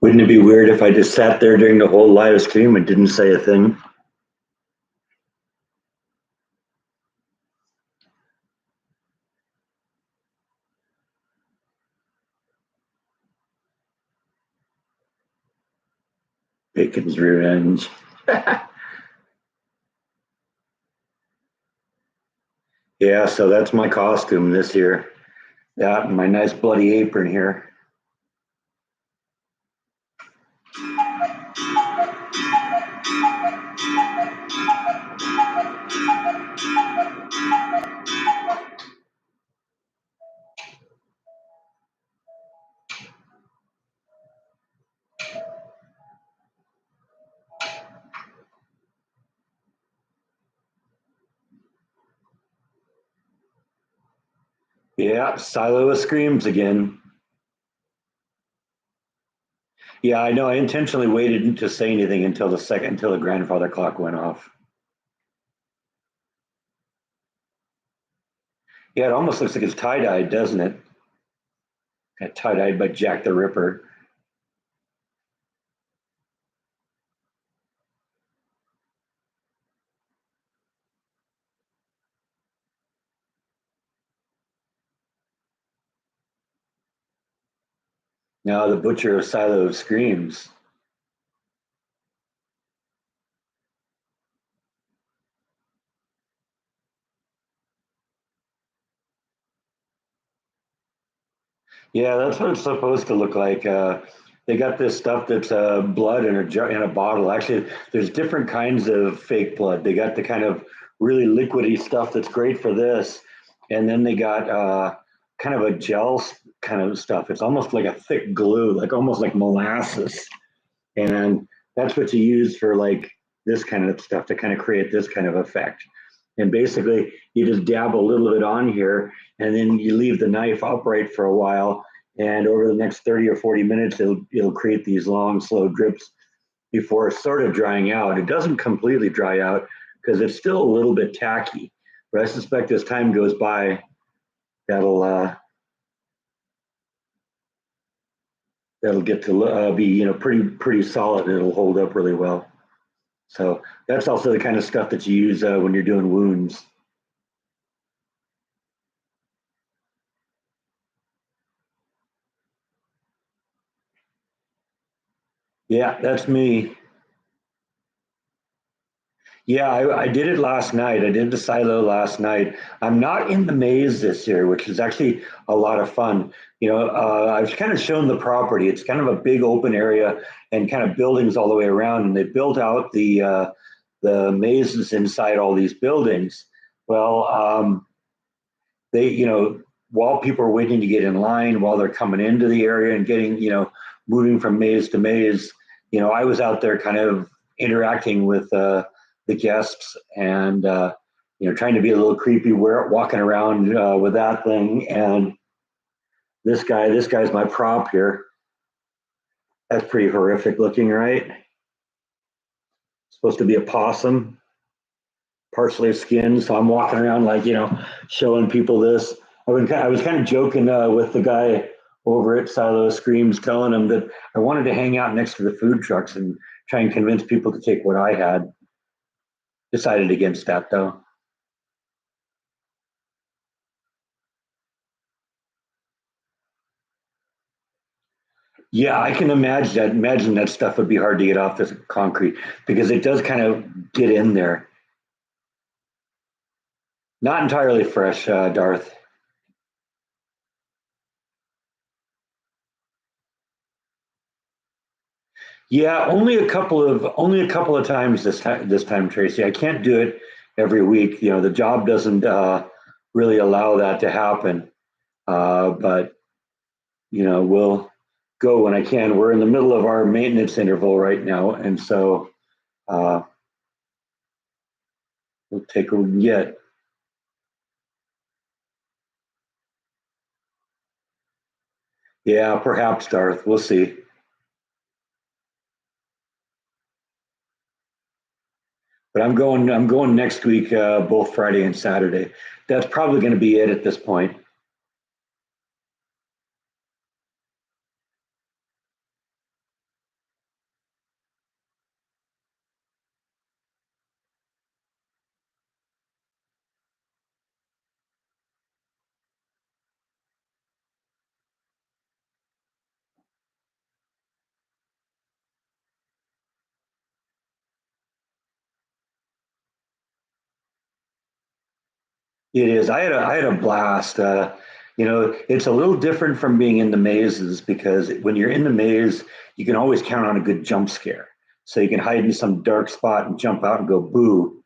Wouldn't it be weird if I just sat there during the whole live stream and didn't say a thing? Bacon's Revenge. Yeah, so that's my costume this year. Yeah, and my nice bloody apron here. Yeah, Silo of Screams again. Yeah, I know. I intentionally waited to say anything until the grandfather clock went off. Yeah, it almost looks like it's tie-dyed, doesn't it? Got tie-dyed by Jack the Ripper. Now the Butcher of Silo of Screams. Yeah, that's what it's supposed to look like. They got this stuff that's blood in a jar, in a bottle. Actually, there's different kinds of fake blood. They got the kind of really liquidy stuff that's great for this, and then they got kind of a gel kind of stuff. It's almost like a thick glue, like almost like molasses, and that's what you use for like this kind of stuff to kind of create this kind of effect. And basically, you just dab a little bit on here, and then you leave the knife upright for a while. And over the next 30 or 40 minutes, it'll create these long, slow drips before sort of drying out. It doesn't completely dry out because it's still a little bit tacky. But I suspect as time goes by, that'll get to be pretty solid. And it'll hold up really well. So that's also the kind of stuff that you use when you're doing wounds. Yeah, that's me. Yeah, I did it last night. I did the silo last night. I'm not in the maze this year, which is actually a lot of fun. I've kind of shown the property. It's kind of a big open area and kind of buildings all the way around. And they built out the mazes inside all these buildings. Well, they, while people are waiting to get in line, while they're coming into the area and getting, moving from maze to maze, I was out there kind of interacting with the guests and trying to be a little creepy, walking around with that thing. And this guy's my prop here. That's pretty horrific looking, right? Supposed to be a possum, partially skinned. So I'm walking around like showing people this. I was kind of joking with the guy over at Silo Screams, telling him that I wanted to hang out next to the food trucks and try and convince people to take what I had. Decided against that though. Yeah, I can imagine that. Imagine that stuff would be hard to get off this concrete because it does kind of get in there. Not entirely fresh, Darth. Yeah, only a couple of times this time, Tracy. I can't do it every week. The job doesn't really allow that to happen. But we'll go when I can. We're in the middle of our maintenance interval right now, and so uh, we'll take what we can get. Yeah, perhaps, Darth. We'll see. But I'm going next week, both Friday and Saturday. That's probably going to be it at this point. It is. I had a blast. It's a little different from being in the mazes because when you're in the maze, you can always count on a good jump scare. So you can hide in some dark spot and jump out and go boo,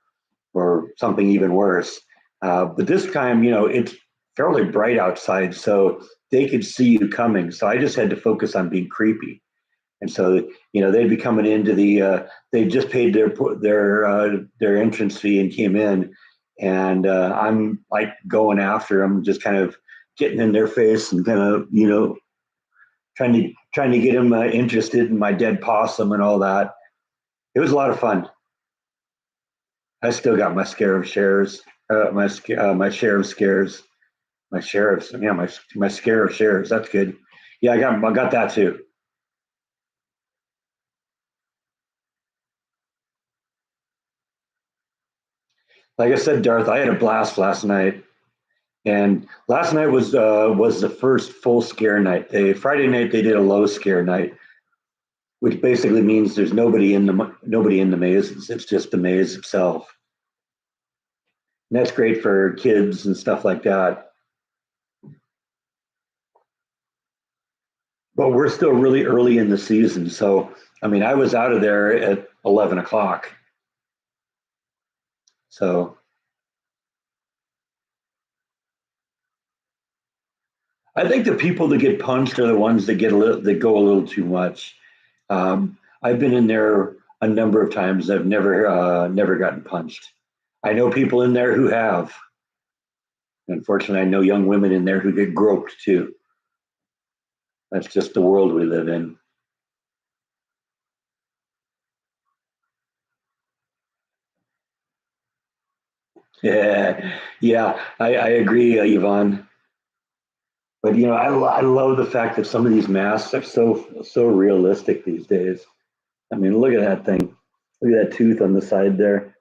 or something even worse. But this time, it's fairly bright outside, so they could see you coming. So I just had to focus on being creepy. And so, they'd be coming into they just paid their entrance fee and came in, and I'm like going after them, just kind of getting in their face and kind of, trying to get them interested in my dead possum and all that. It was a lot of fun. I still got my scare of shares, my share of scares, my share of yeah, my scare of shares. That's good. Yeah, I got that too. Like I said, Darth, I had a blast last night. And last night was the first full scare night. Friday night they did a low scare night, which basically means there's nobody in the maze. It's just the maze itself. And that's great for kids and stuff like that. But we're still really early in the season, so I mean, I was out of there at 11 o'clock. So I think the people that get punched are the ones that go a little too much. I've been in there a number of times. I've never gotten punched. I know people in there who have. Unfortunately, I know young women in there who get groped too. That's just the world we live in. Yeah, yeah, I agree, Yvonne. But I love the fact that some of these masks are so realistic these days. I mean, look at that thing. Look at that tooth on the side there.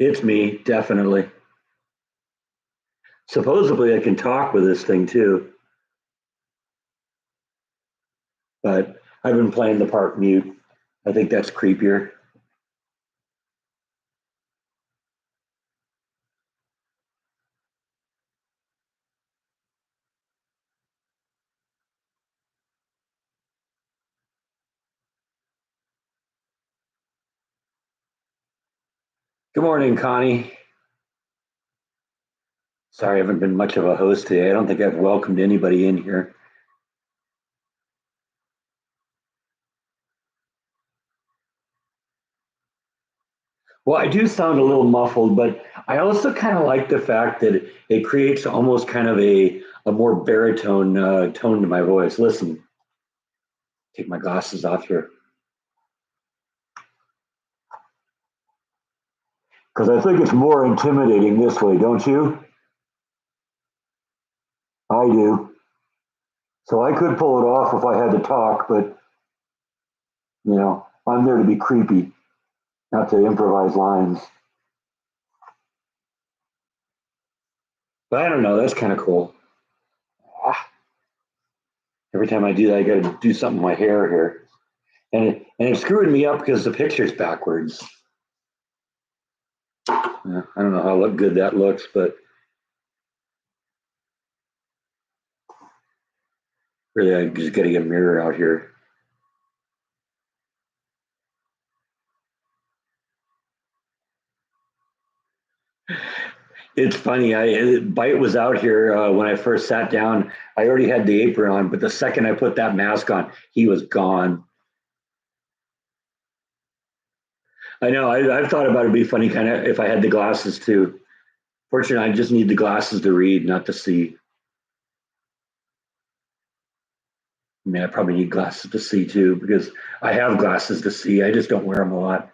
It's me, definitely. Supposedly, I can talk with this thing too, but I've been playing the part mute. I think that's creepier. Good morning, Connie. Sorry, I haven't been much of a host today. I don't think I've welcomed anybody in here. Well, I do sound a little muffled, but I also kind of like the fact that it creates almost kind of a more baritone tone to my voice. Listen, take my glasses off here because I think it's more intimidating this way, don't you? I do. So I could pull it off if I had to talk, but I'm there to be creepy, not to improvise lines. But I don't know. That's kind of cool. Ah, every time I do that, I got to do something with my hair here, and it's screwing me up because the picture's backwards. Yeah, I don't know how good that looks, but Really, I'm just getting a mirror out here. It's funny. Bite was out here when I first sat down. I already had the apron on, but the second I put that mask on, he was gone. I know. I've thought about it'd be funny kind of if I had the glasses too. Fortunately, I just need the glasses to read, not to see. I mean, I probably need glasses to see too because I have glasses to see. I just don't wear them a lot.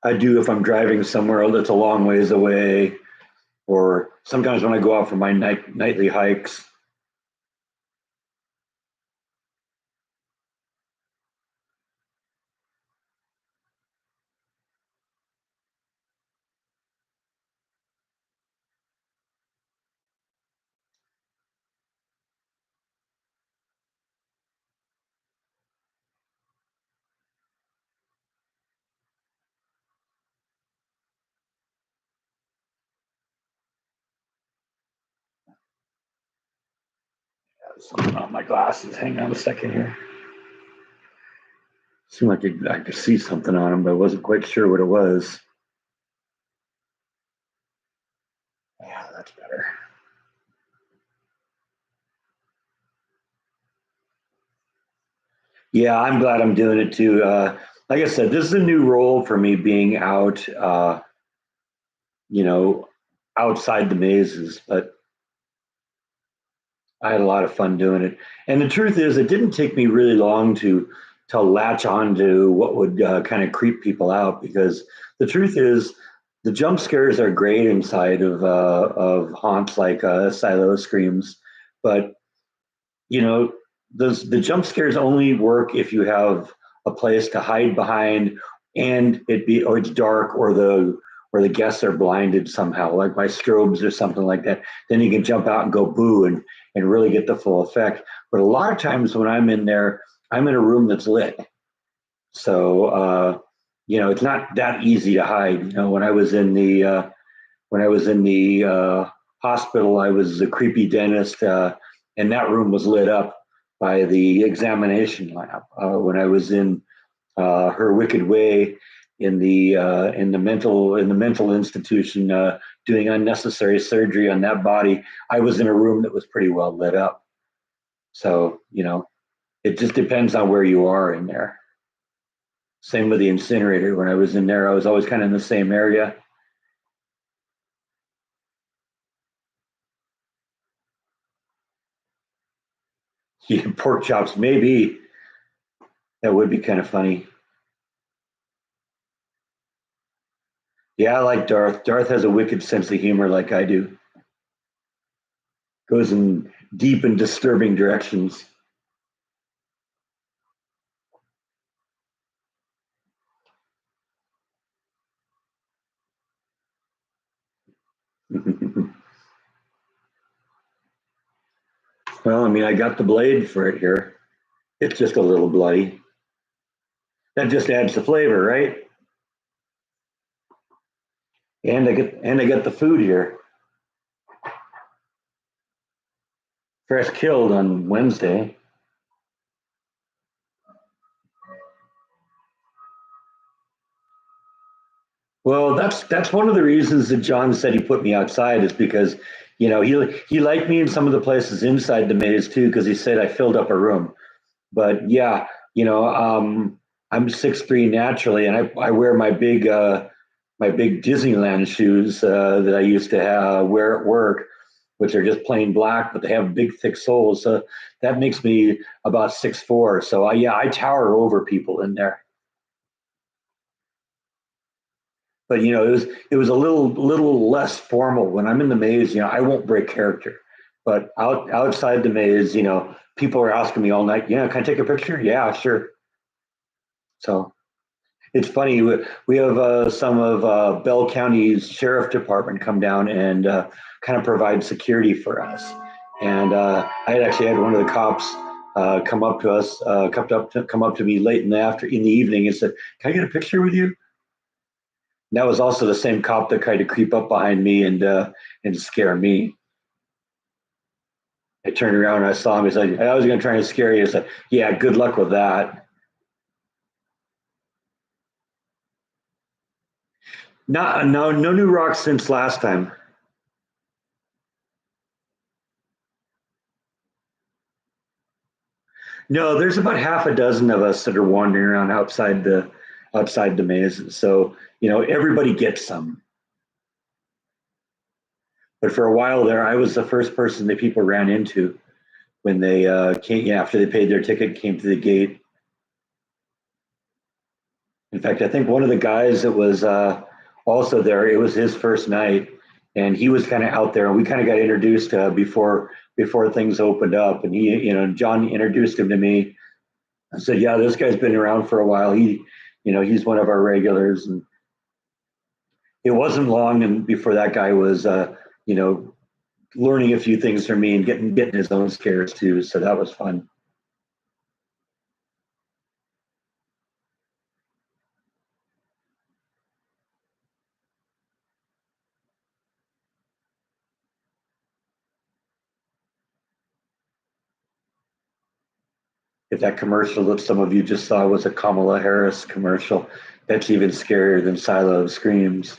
I do if I'm driving somewhere that's a long ways away, or sometimes when I go out for my nightly hikes. Something on my glasses. Hang on a second here. Seemed like I could see something on them, but I wasn't quite sure what it was. Yeah, that's better. Yeah, I'm glad I'm doing it too. Like I said, this is a new role for me being out, you know, outside the mazes, but I had a lot of fun doing it. And the truth is, it didn't take me really long to latch on to what would kind of creep people out because the truth is, the jump scares are great inside of haunts like Silo Screams, but you know, the jump scares only work if you have a place to hide behind and or it's dark or the guests are blinded somehow, like by strobes or something like that. Then you can jump out and go boo and really get the full effect. But a lot of times when I'm in there, I'm in a room that's lit. So it's not that easy to hide. When I was in the hospital, I was a creepy dentist, and that room was lit up by the examination lamp. When I was in Her Wicked Way in the mental institution, doing unnecessary surgery on that body, I was in a room that was pretty well lit up. So it just depends on where you are in there. Same with the incinerator. When I was in there, I was always kind of in the same area. Yeah, pork chops, maybe. That would be kind of funny. Yeah, I like Darth. Darth has a wicked sense of humor, like I do. Goes in deep and disturbing directions. Well, I mean, I got the blade for it here. It's just a little bloody. That just adds the flavor, right? And I get the food here. Fresh killed on Wednesday. Well, that's one of the reasons that John said he put me outside is because he liked me in some of the places inside the maze too because he said I filled up a room. But yeah, I'm 6'3" naturally, and I wear my big Disneyland shoes that I used to wear at work, which are just plain black, but they have big thick soles. So that makes me about 6'4". So I tower over people in there. But it was a little less formal when I'm in the maze. I won't break character, but outside the maze, people are asking me all night. Yeah, can I take a picture? Yeah, sure. So it's funny. We have some of Bell County's sheriff department come down and kind of provide security for us. And I had actually had one of the cops come up to us, come up to me late in the evening and said, "Can I get a picture with you?" That was also the same cop that tried to creep up behind me and scare me. I turned around and I saw him. He's like, I was going to try and scare you. He's like, yeah, good luck with that. No new rocks since last time. No, there's about half a dozen of us that are wandering around outside the maze. So everybody gets some. But for a while there, I was the first person that people ran into when they came, yeah, after they paid their ticket, came to the gate. In fact, I think one of the guys that was also there, it was his first night, and he was kind of out there, and we kind of got introduced before things opened up, and John introduced him to me. I said, "Yeah, this guy's been around for a while. He's one of our regulars." And it wasn't long, and before that guy was, you know, learning a few things from me and getting his own scares too. So that was fun. If that commercial that some of you just saw was a Kamala Harris commercial, that's even scarier than Silo of Screams.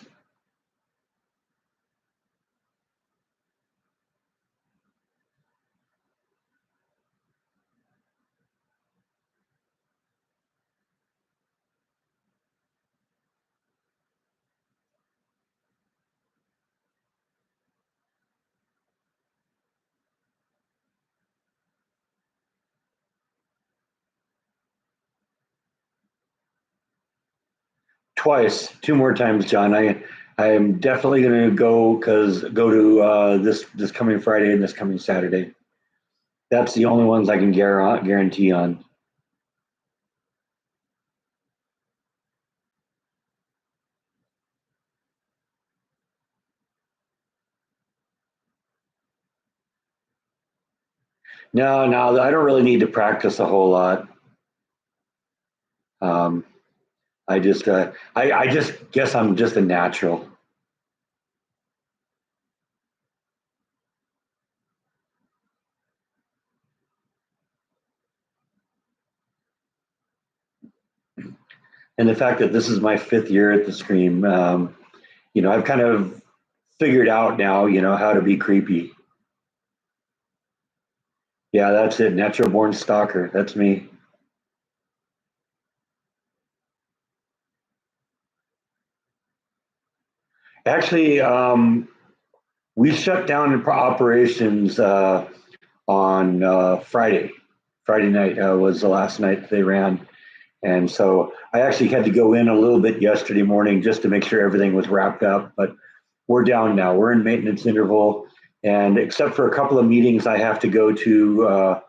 Twice, two more times, John. I am definitely going to go to this coming Friday and this coming Saturday. That's the only ones I can guarantee on. No, I don't really need to practice a whole lot. Um, I just guess I'm just a natural. And the fact that this is my fifth year at the Scream, I've kind of figured out now, how to be creepy. Yeah, that's it. Natural born stalker. That's me. Actually, we shut down operations on Friday. Friday night was the last night they ran. And so I actually had to go in a little bit yesterday morning just to make sure everything was wrapped up. But we're down now. We're in maintenance interval. And except for a couple of meetings I have to go to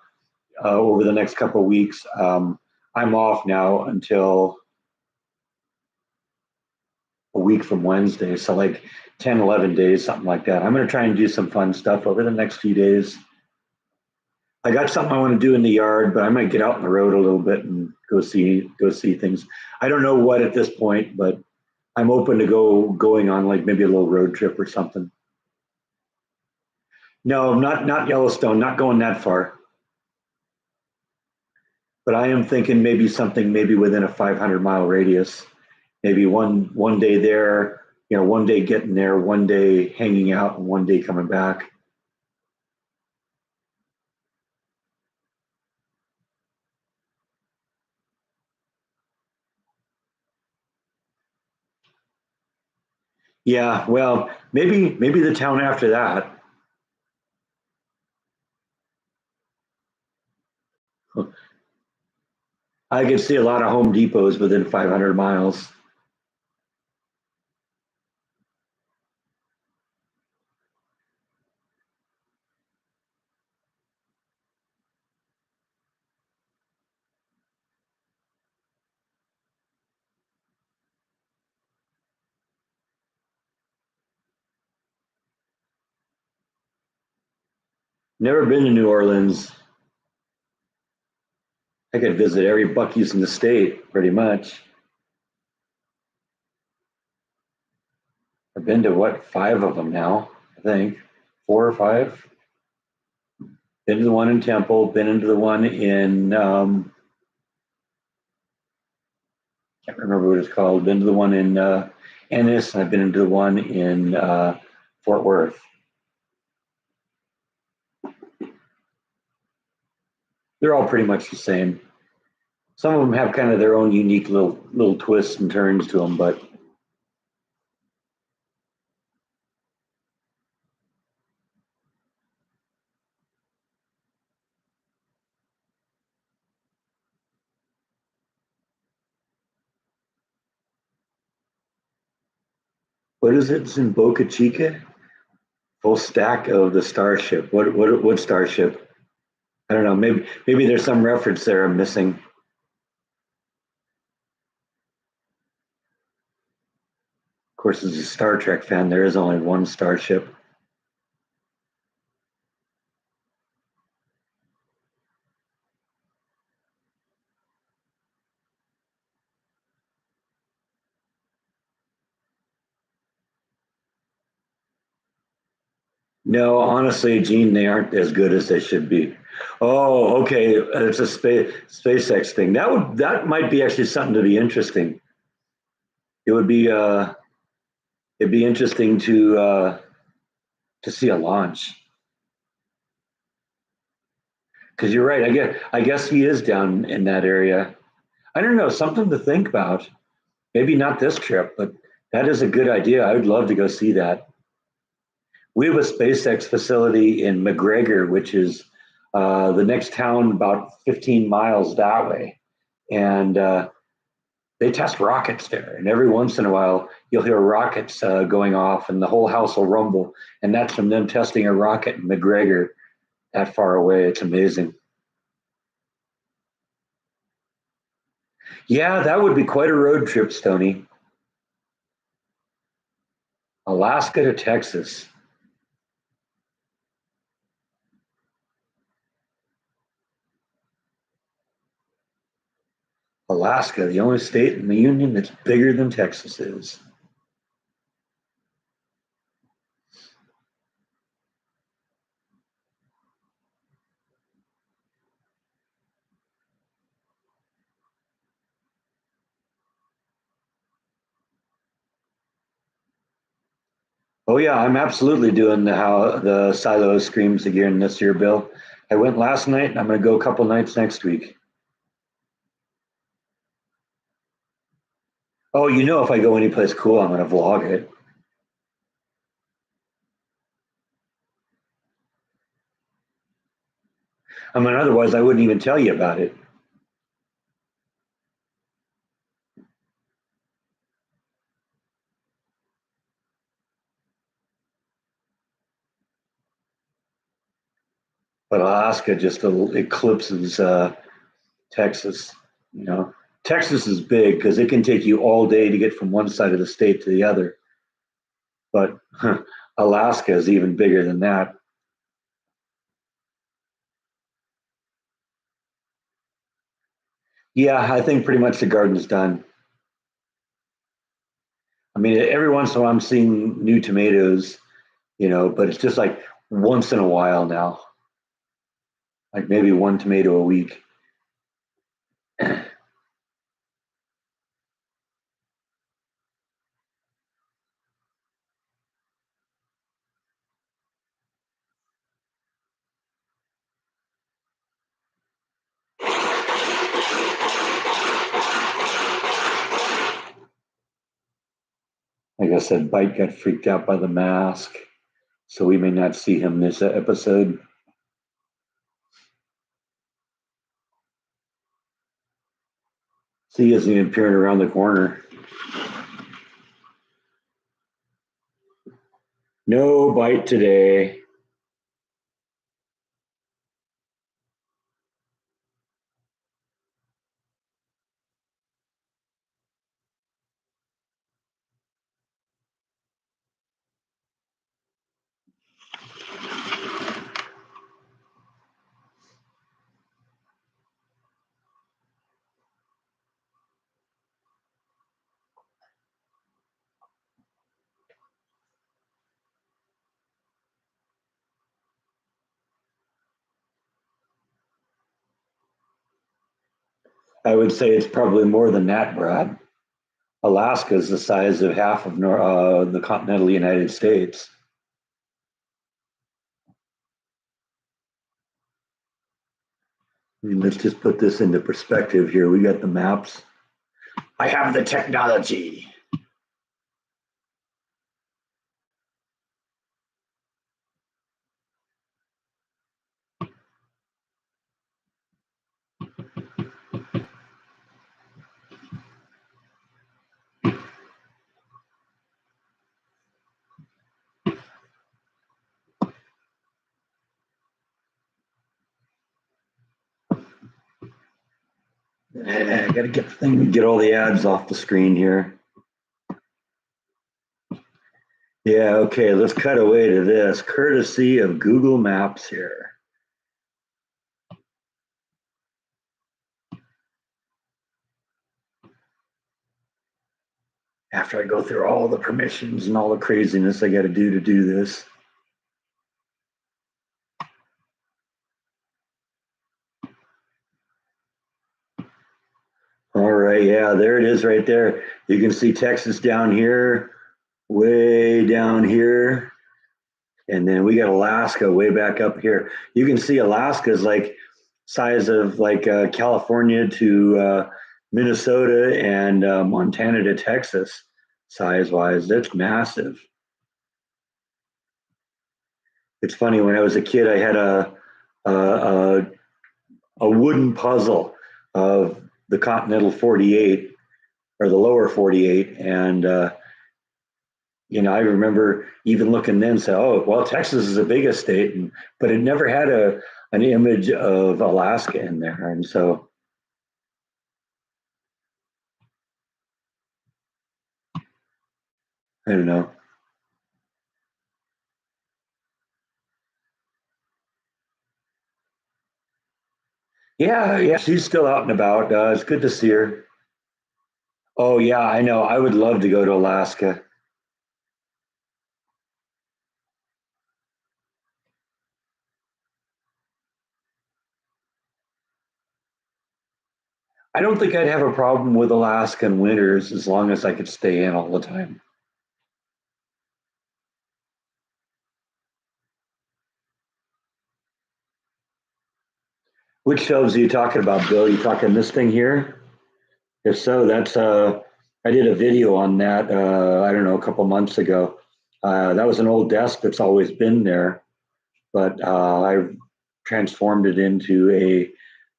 over the next couple of weeks, I'm off now until a week from Wednesday. So like 10, 11 days, something like that. I'm going to try and do some fun stuff over the next few days. I got something I want to do in the yard, but I might get out on the road a little bit and go see things. I don't know what at this point, but I'm open to going on like maybe a little road trip or something. No, not Yellowstone, not going that far. But I am thinking maybe something maybe within a 500-mile radius. Maybe one day there, one day getting there, one day hanging out, and one day coming back. Yeah, well, maybe the town after that. I could see a lot of Home Depots within 500 miles. Never been to New Orleans. I could visit every Buc-ee's in the state, pretty much. I've been to what, 5 of them now, I think, 4 or 5. Been to the one in Temple, been into the one in can't remember what it's called. Been to the one in Ennis, and I've been into the one in Fort Worth. They're all pretty much the same. Some of them have kind of their own unique little twists and turns to them, but what is it? It's in Boca Chica. Full stack of the Starship. What Starship? I don't know. Maybe there's some reference there I'm missing. Of course, as a Star Trek fan, there is only one Starship. No, honestly, Gene, they aren't as good as they should be. Oh, okay. It's a SpaceX thing. That might be actually something to be interesting. It would be it'd be interesting to see a launch because you're right. I guess he is down in that area. I don't know, something to think about. Maybe not this trip, but that is a good idea. I would love to go see that. We have a SpaceX facility in McGregor, which is the next town about 15 miles that way. And they test rockets there. And every once in a while, you'll hear rockets going off and the whole house will rumble. And that's from them testing a rocket in McGregor that far away. It's amazing. Yeah, that would be quite a road trip, Stony. Alaska to Texas. Alaska, the only state in the union that's bigger than Texas is. Oh yeah, I'm absolutely doing the silo screams again this year, Bill. I went last night and I'm gonna go a couple nights next week. Oh, if I go anyplace cool, I'm gonna vlog it. I mean, otherwise I wouldn't even tell you about it. But Alaska just eclipses Texas. You know, Texas is big because it can take you all day to get from one side of the state to the other. But Alaska is even bigger than that. Yeah, I think pretty much the garden's done. I mean, every once in a while I'm seeing new tomatoes, but it's just like once in a while now, like maybe one tomato a week. Like I said, Bite got freaked out by the mask, so we may not see him this episode. See, he isn't even peering around the corner. No Bite today. I would say it's probably more than that, Brad. Alaska is the size of half of the continental United States. I mean, let's just put this into perspective here. We got the maps. I have the technology. I got to get the thing, get all the ads off the screen here. Yeah, okay, let's cut away to this, courtesy of Google Maps here. After I go through all the permissions and all the craziness I got to do this. All right, yeah, there it is right there. You can see Texas down here, way down here. And then we got Alaska way back up here. You can see Alaska is like size of like California to Minnesota and Montana to Texas size wise. That's massive. It's funny, when I was a kid, I had a, a wooden puzzle of the continental 48 or the lower 48. And, I remember even looking then and say, oh, well, Texas is the biggest state, but it never had an image of Alaska in there. And so, I don't know. Yeah, yeah, she's still out and about. It's good to see her. Oh, yeah, I know. I would love to go to Alaska. I don't think I'd have a problem with Alaskan winters as long as I could stay in all the time. Which shelves are you talking about, Bill? You talking this thing here? If so, that's I did a video on that. I don't know, a couple months ago. That was an old desk that's always been there, but I transformed it into a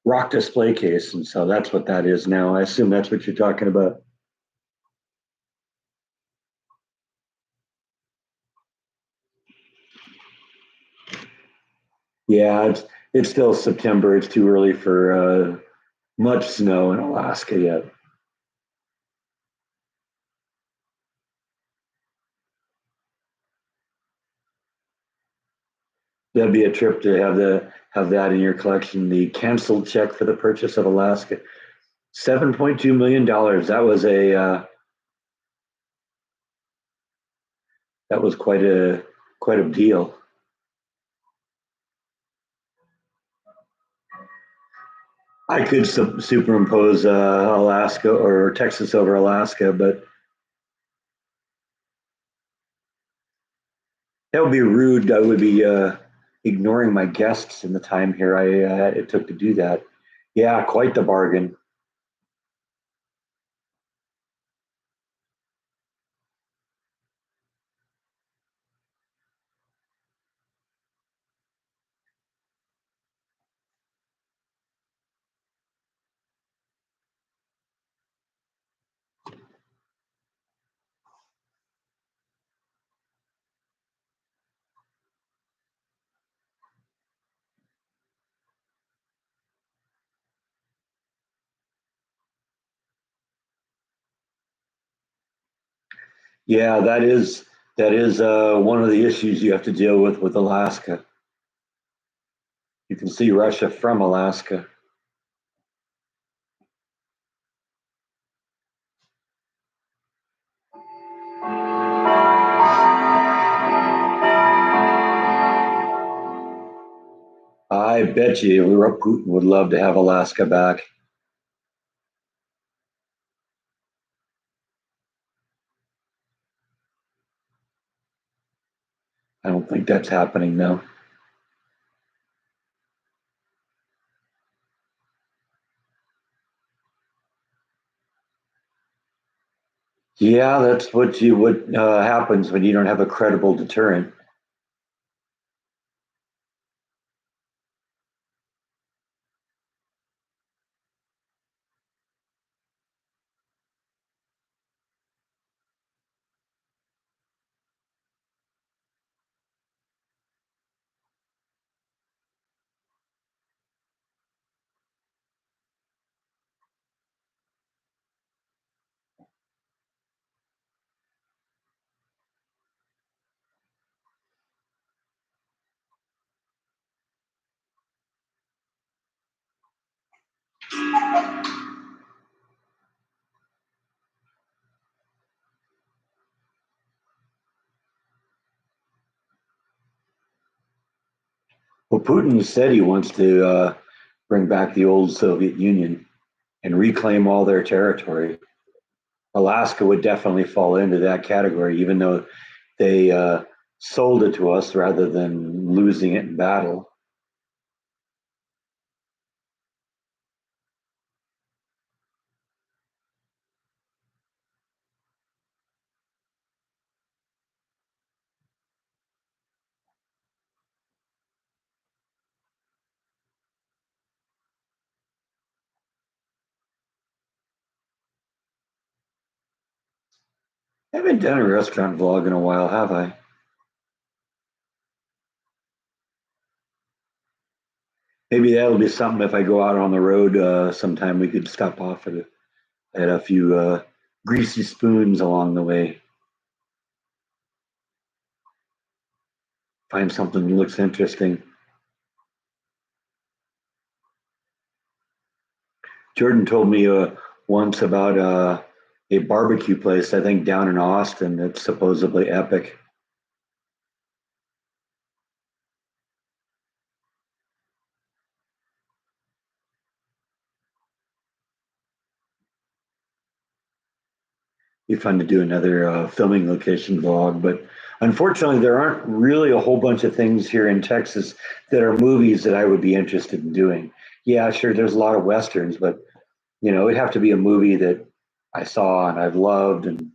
rock display case, and so that's what that is now. I assume that's what you're talking about. Yeah, it's still September. It's too early for much snow in Alaska yet. That'd be a trip to have that in your collection. The canceled check for the purchase of Alaska, $7.2 million. That was quite a deal. I could superimpose Alaska or Texas over Alaska, but that would be rude. I would be ignoring my guests in the time here it took to do that. Yeah, quite the bargain. Yeah, that is one of the issues you have to deal with Alaska. You can see Russia from Alaska. I bet you Putin would love to have Alaska back. don't think that's happening now. Yeah, that's what happens when you don't have a credible deterrent. Well, Putin said he wants to bring back the old Soviet Union and reclaim all their territory. Alaska would definitely fall into that category, even though they sold it to us rather than losing it in battle. I haven't done a restaurant vlog in a while, have I? Maybe that'll be something if I go out on the road sometime. We could stop off at a few greasy spoons along the way. Find something that looks interesting. Jordan told me once about a barbecue place, I think down in Austin, that's supposedly epic. Be fun to do another filming location vlog, but unfortunately, there aren't really a whole bunch of things here in Texas that are movies that I would be interested in doing. Yeah, sure, there's a lot of westerns, but it'd have to be a movie that I saw and I've loved and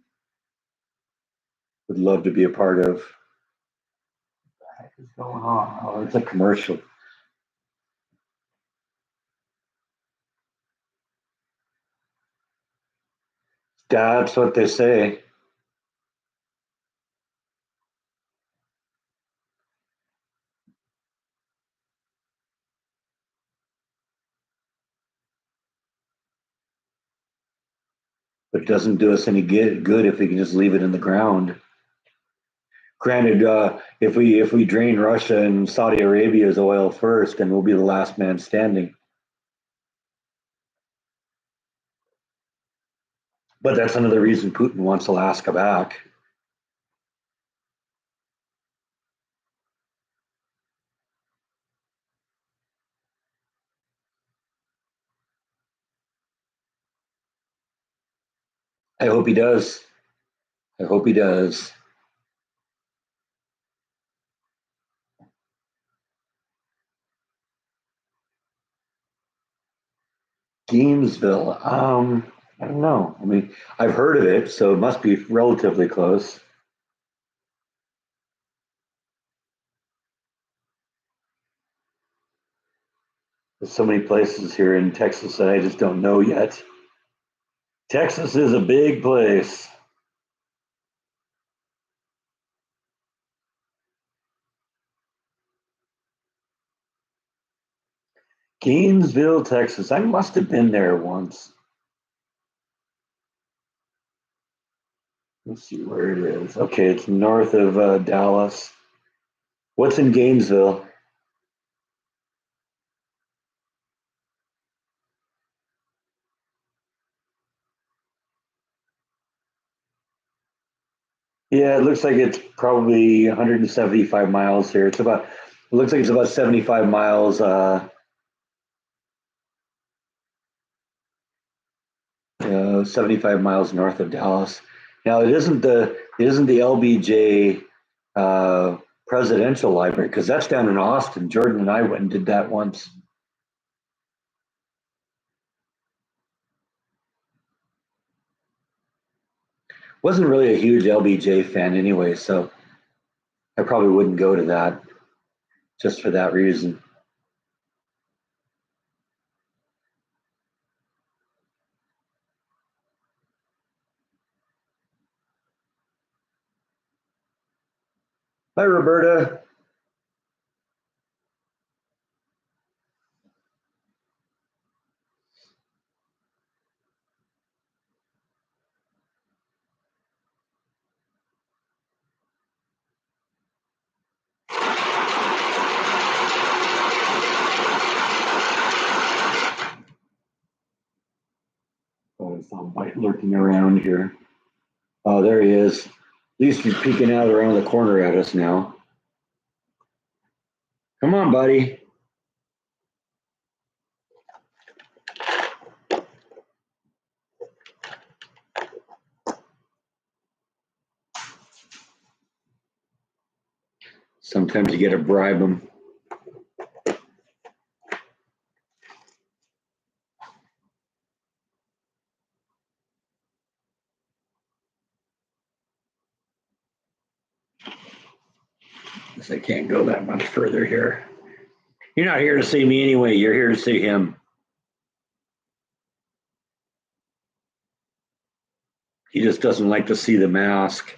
would love to be a part of. What the heck is going on? Oh, it's a commercial. That's what they say. But it doesn't do us any good if we can just leave it in the ground. Granted, if we drain Russia and Saudi Arabia's oil first, then we'll be the last man standing. But that's another reason Putin wants Alaska back. I hope he does. I hope he does. Gainesville. I don't know. I mean, I've heard of it, so it must be relatively close. There's so many places here in Texas that I just don't know yet. Texas is a big place. Gainesville, Texas. I must have been there once. Let's see where it is. Okay, it's north of Dallas. What's in Gainesville? Yeah, it looks like it's probably 175 miles here. It looks like it's about 75 miles, 75 miles north of Dallas. Now, it isn't the LBJ uh, presidential library, because that's down in Austin. Jordan and I went and did that once. Wasn't really a huge LBJ fan anyway, so I probably wouldn't go to that just for that reason. Hi, Roberta. Oh, I saw Bite lurking around here. Oh, there he is. At least he's peeking out around the corner at us now. Come on, buddy. Sometimes you got to bribe them. Guess I can't go that much further here. You're not here to see me anyway. You're here to see him. He just doesn't like to see the mask.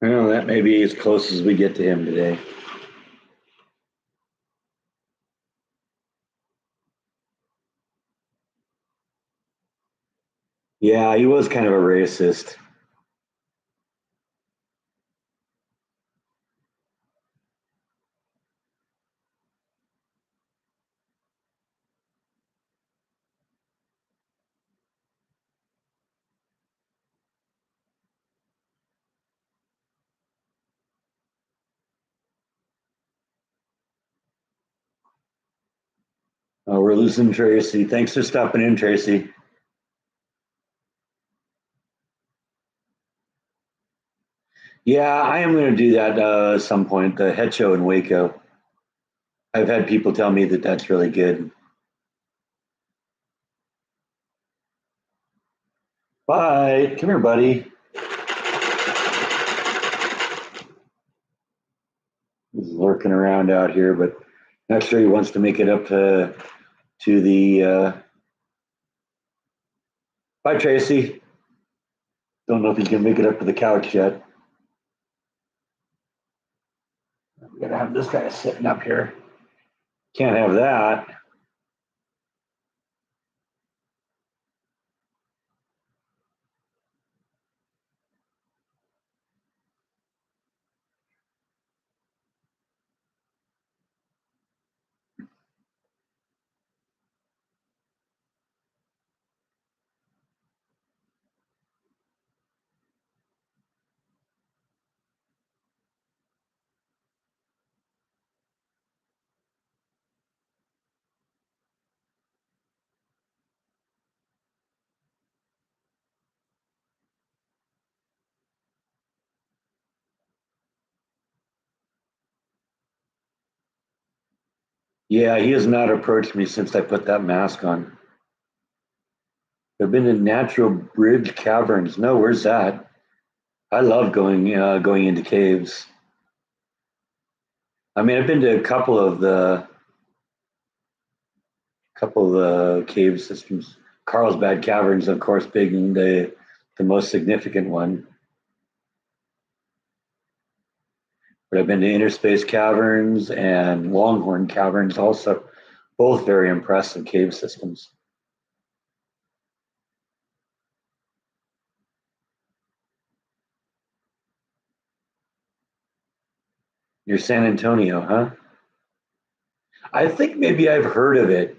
Well, that may be as close as we get to him today. Yeah, he was kind of a racist. Oh, we're losing Tracy. Thanks for stopping in, Tracy. Yeah, I am going to do that at some point. The head show in Waco. I've had people tell me that that's really good. Bye. Come here, buddy. He's lurking around out here, but not sure he wants to make it up to the. Bye, Tracy. Don't know if he can make it up to the couch yet. We gotta have this guy sitting up here. Can't have that. Yeah, he has not approached me since I put that mask on. I've been in Natural Bridge Caverns. No, where's that? I love going into caves. I mean, I've been to a couple of the cave systems. Carlsbad Caverns, of course, being the most significant one. But I've been to Interspace Caverns and Longhorn Caverns, also, both very impressive cave systems. You're San Antonio, huh? I think maybe I've heard of it.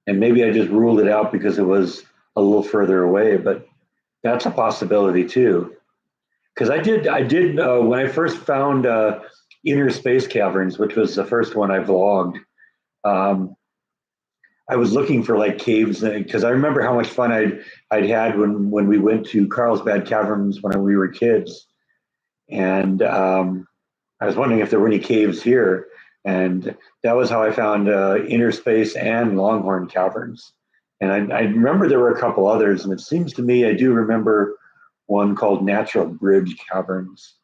And maybe I just ruled it out because it was a little further away, but that's a possibility too. Because I did when I first found Inner Space Caverns, which was the first one I vlogged. Um, I was looking for like caves because I remember how much fun I'd had when we went to Carlsbad Caverns when we were kids, and I was wondering if there were any caves here, and that was how I found Inner Space and Longhorn Caverns. And I remember there were a couple others, and it seems to me I do remember one called Natural Bridge Caverns.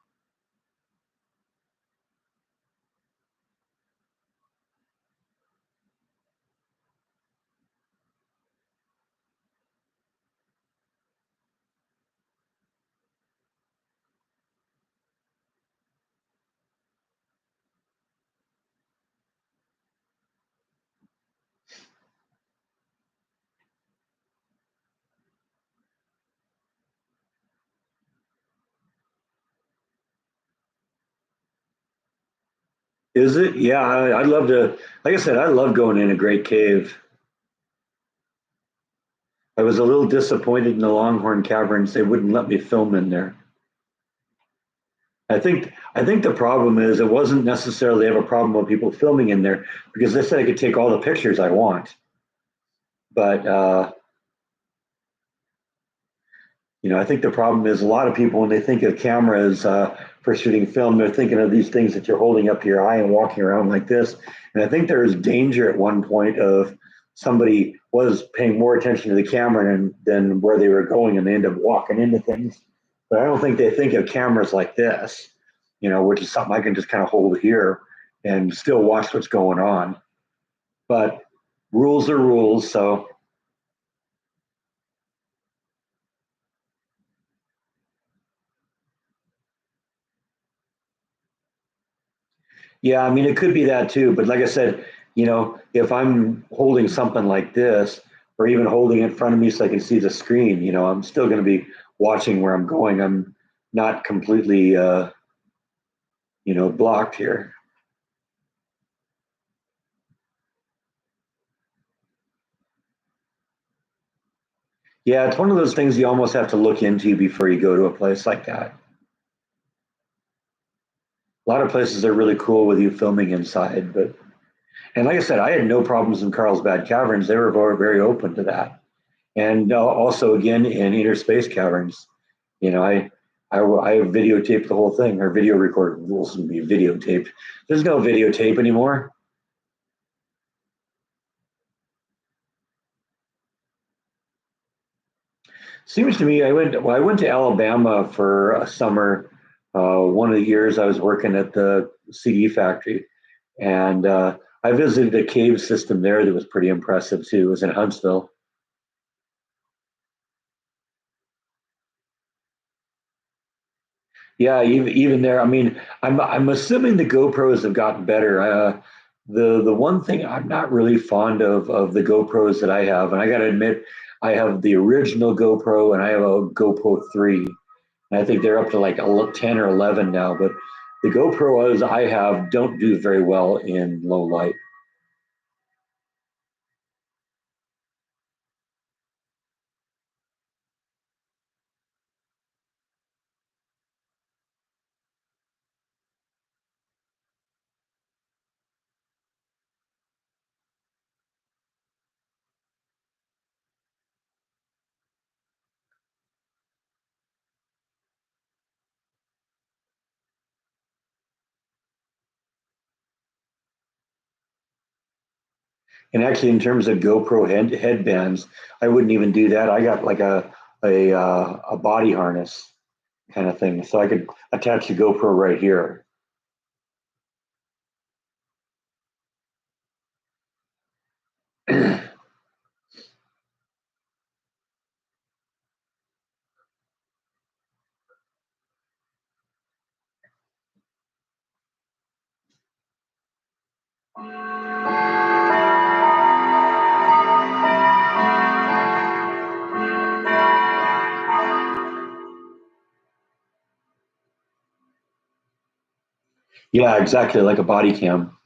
Is it? Yeah, I'd love to. Like I said, I love going in a great cave. I was a little disappointed in the Longhorn Caverns. They wouldn't let me film in there. I think the problem is it wasn't necessarily have a problem with people filming in there because they said I could take all the pictures I want. But I think the problem is a lot of people when they think of cameras for shooting film, they're thinking of these things that you're holding up to your eye and walking around like this. And I think there was danger at one point of somebody was paying more attention to the camera than where they were going, and they end up walking into things. But I don't think they think of cameras like this, which is something I can just kind of hold here and still watch what's going on. But rules are rules, so yeah, I mean, it could be that too. But like I said, if I'm holding something like this, or even holding it in front of me so I can see the screen, I'm still going to be watching where I'm going. I'm not completely, blocked here. Yeah, it's one of those things you almost have to look into before you go to a place like that. A lot of places are really cool with you filming inside, but and like I said, I had no problems in Carlsbad Caverns. They were very, very open to that. And also again in Inner Space Caverns, you know, I videotaped the whole thing, or video record rules would be videotaped. There's no videotape anymore. Seems to me I went to Alabama for a summer. One of the years I was working at the CD factory, and I visited a cave system there that was pretty impressive too. It was in Huntsville. Yeah, even there. I mean, I'm assuming the GoPros have gotten better. The one thing I'm not really fond of the GoPros that I have, and I got to admit, I have the original GoPro and I have a GoPro 3, and I think they're up to like 10 or 11 now. But the GoPros I have don't do very well in low light. And actually, in terms of GoPro headbands, I wouldn't even do that. I got like a body harness kind of thing, so I could attach the GoPro right here. Yeah, exactly, like a body cam.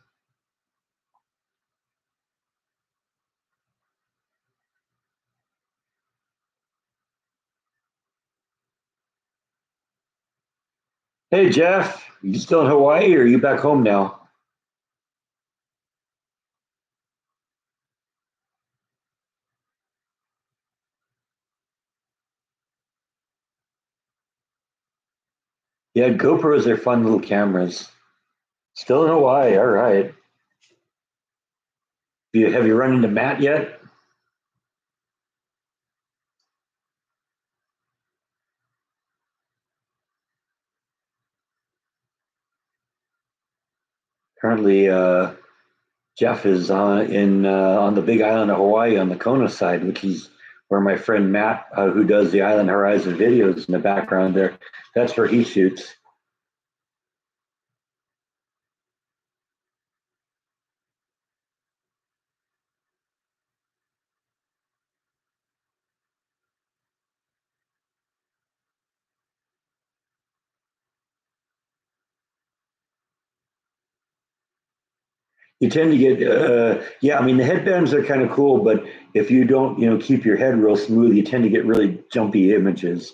Hey Jeff, you still in Hawaii or are you back home now? Yeah, GoPros are fun little cameras. Still in Hawaii, all right. Have you run into Matt yet? Currently, Jeff is on the Big Island of Hawaii on the Kona side, which is where my friend Matt, who does the Island Horizon videos in the background there, that's where he shoots. You tend to get, yeah, I mean, the headbands are kind of cool, but if you don't, keep your head real smooth, you tend to get really jumpy images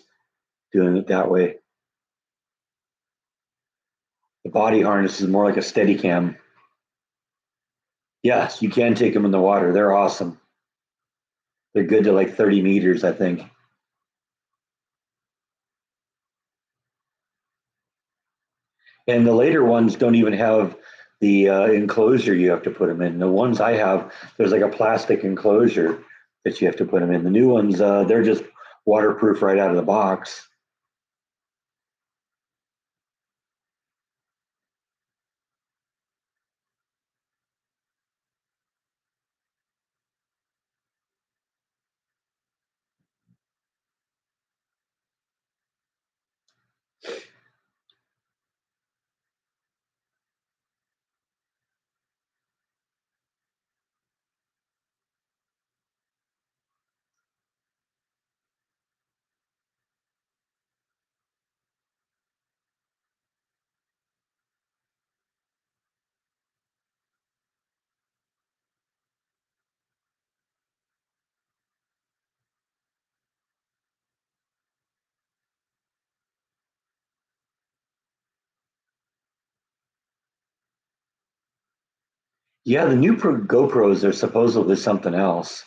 doing it that way. The body harness is more like a steady cam. Yes, you can take them in the water. They're awesome. They're good to like 30 meters, I think. And the later ones don't even have the enclosure you have to put them in. The ones I have, there's like a plastic enclosure that you have to put them in. The new ones, they're just waterproof right out of the box. Yeah, the new GoPros are supposedly something else.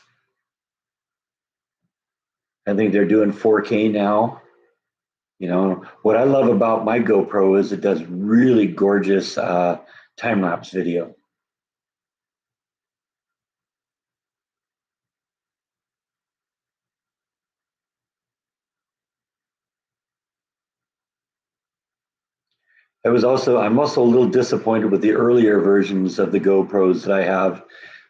I think they're doing 4K now. What I love about my GoPro is it does really gorgeous time lapse video. I'm also a little disappointed with the earlier versions of the GoPros that I have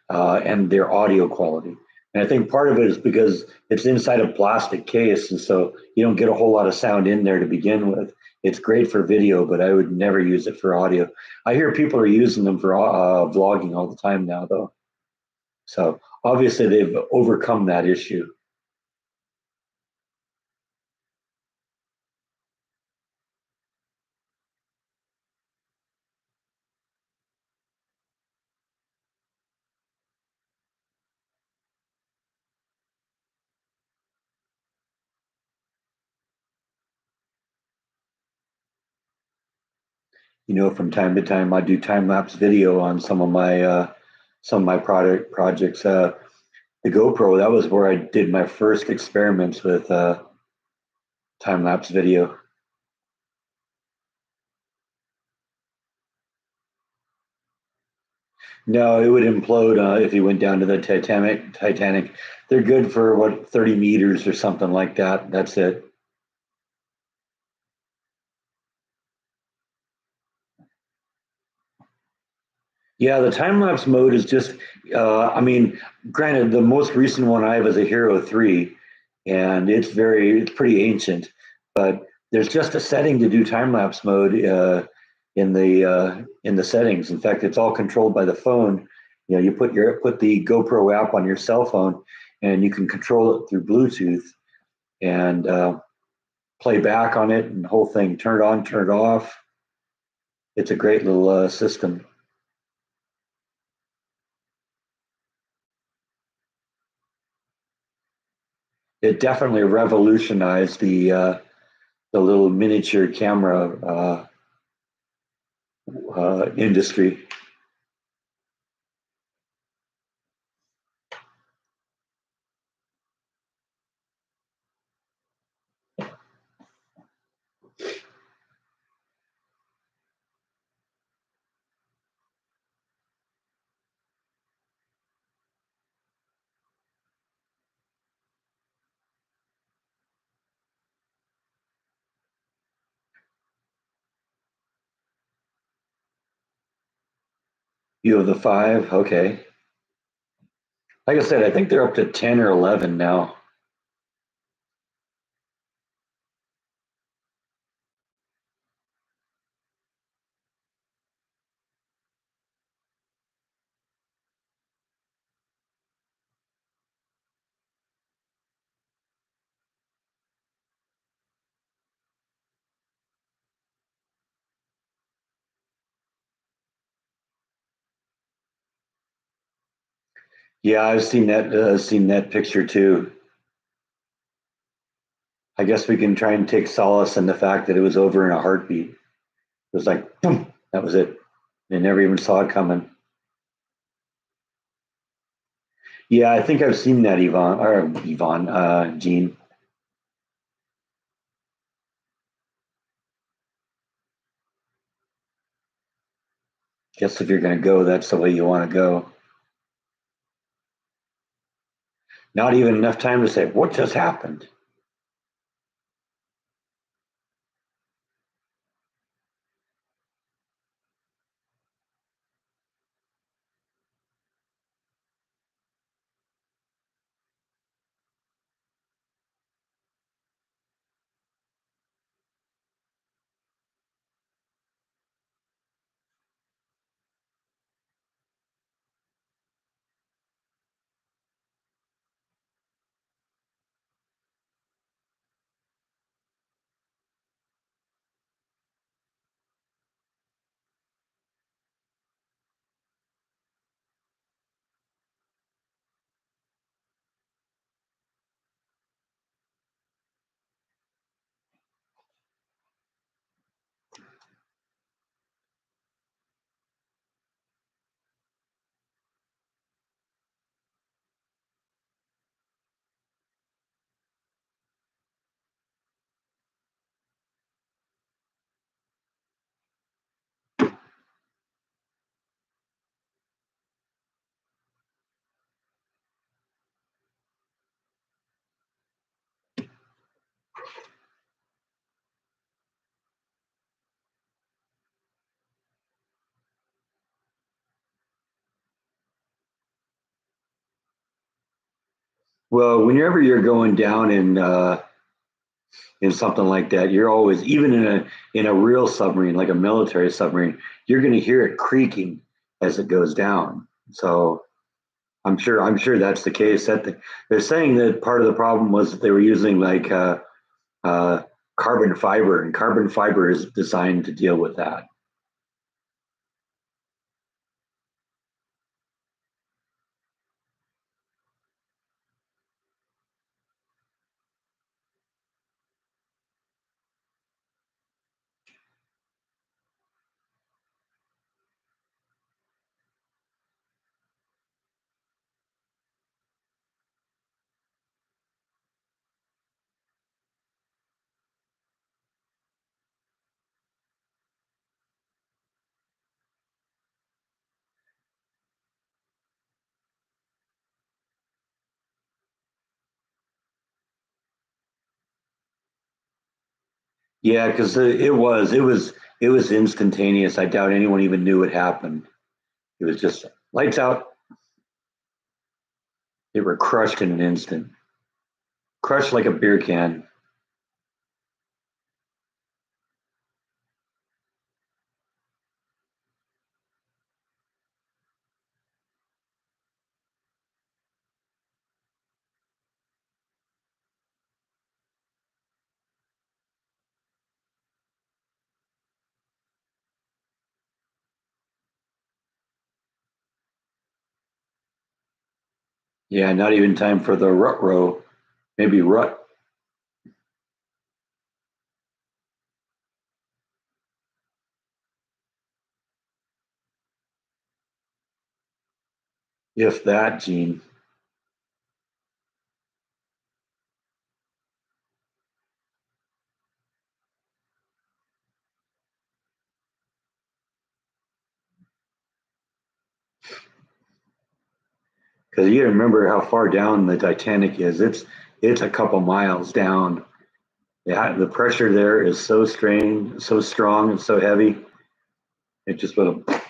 and their audio quality. And I think part of it is because it's inside a plastic case, and so you don't get a whole lot of sound in there to begin with. It's great for video, but I would never use it for audio. I hear people are using them for vlogging all the time now, though. So obviously they've overcome that issue. From time to time, I do time lapse video on some of my product projects. The GoPro, that was where I did my first experiments with time lapse video. No, it would implode if you went down to the Titanic. Titanic, they're good for what 30 meters or something like that. That's it. Yeah, the time lapse mode is just. I mean, granted, the most recent one I have is a Hero 3, and it's pretty ancient, but there's just a setting to do time lapse mode in the settings. In fact, it's all controlled by the phone. You put the GoPro app on your cell phone, and you can control it through Bluetooth and play back on it and the whole thing, turn it on, turn it off. It's a great little system. It definitely revolutionized the little miniature camera. industry. You have the five, okay. Like I said, I think they're up to 10 or 11 now. Yeah, I've seen that picture too. I guess we can try and take solace in the fact that it was over in a heartbeat. It was like, boom, that was it. They never even saw it coming. Yeah, I think I've seen that, Gene. Guess if you're going to go, that's the way you want to go. Not even enough time to say, what just happened? Well, whenever you're going down in something like that, you're always, even in a real submarine, like a military submarine, you're going to hear it creaking as it goes down. So I'm sure that's the case. They're saying that part of the problem was that they were using like uh, carbon fiber, and carbon fiber is designed to deal with that. Yeah, because it was instantaneous. I doubt anyone even knew it happened. It was just lights out. They were crushed in an instant, crushed like a beer can. Yeah, not even time for the rut row. Maybe rut. If that, Gene. Because you remember how far down the Titanic is. It's a couple miles down. Yeah, the pressure there is so strained, so strong, and so heavy. It just would have.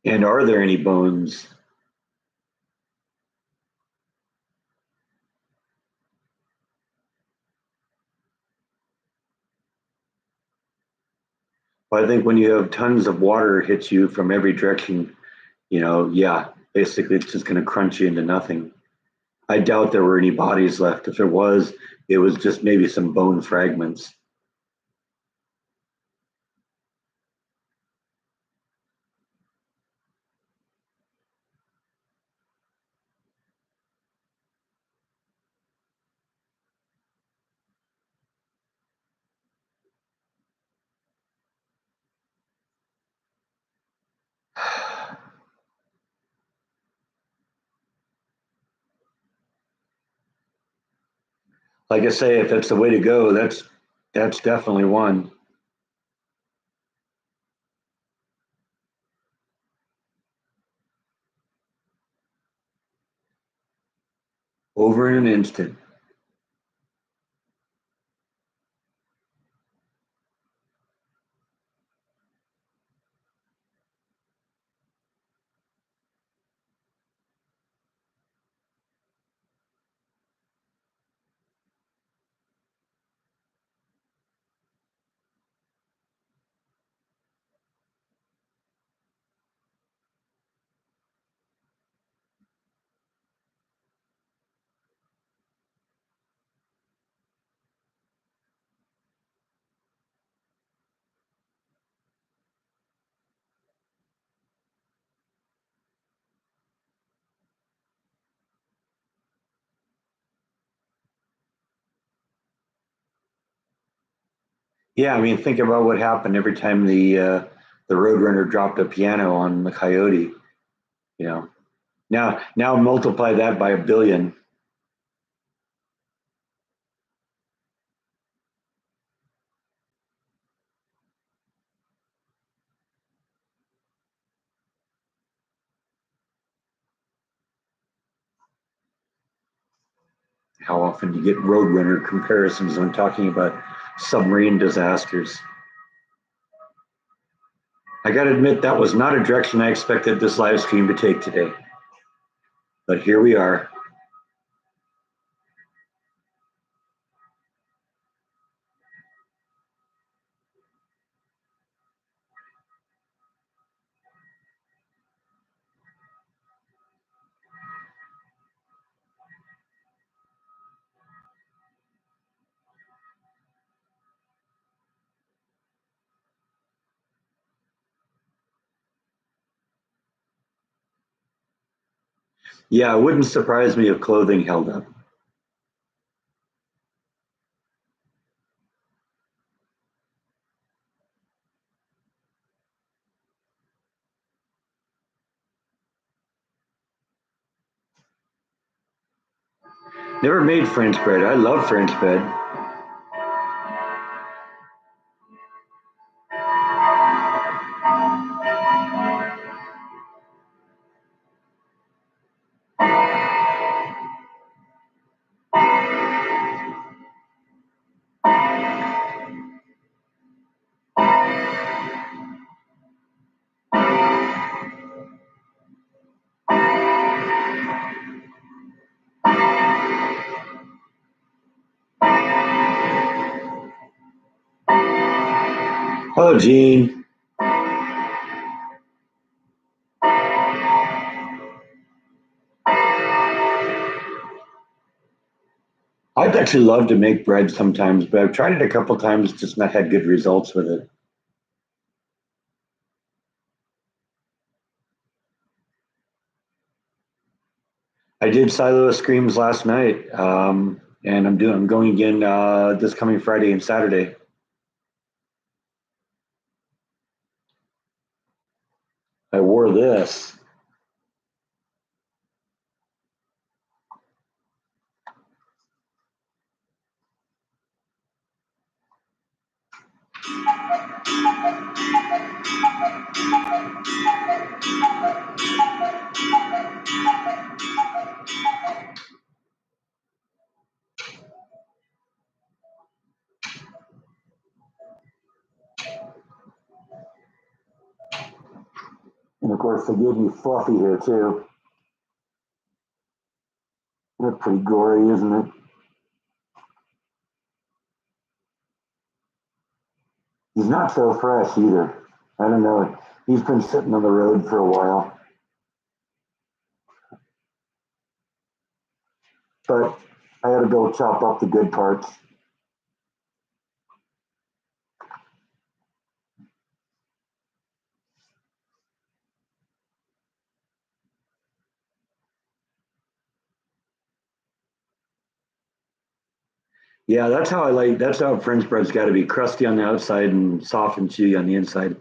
And are there any bones? Well, I think when you have tons of water hits you from every direction, yeah, basically it's just going to crunch you into nothing. I doubt there were any bodies left. If there was, it was just maybe some bone fragments. Like I say, if that's the way to go, that's definitely one. Over in an instant. Yeah, I mean, think about what happened every time the Roadrunner dropped a piano on the Coyote. You know, now multiply that by a billion. How often you get Roadrunner comparisons when talking about submarine disasters? I got to admit that was not a direction I expected this live stream to take today, but here we are. Yeah, it wouldn't surprise me if clothing held up. Never made French bread. I love French bread. Hello, Gene. I'd actually love to make bread sometimes, but I've tried it a couple times, just not had good results with it. I did Silo Screams last night, and I'm going again this coming Friday and Saturday. I wore this. And of course, they gave me Fluffy here too. That's pretty gory, isn't it? He's not so fresh either. I don't know. He's been sitting on the road for a while. But I had to go chop up the good parts. Yeah, that's how French bread's got to be crusty on the outside and soft and chewy on the inside.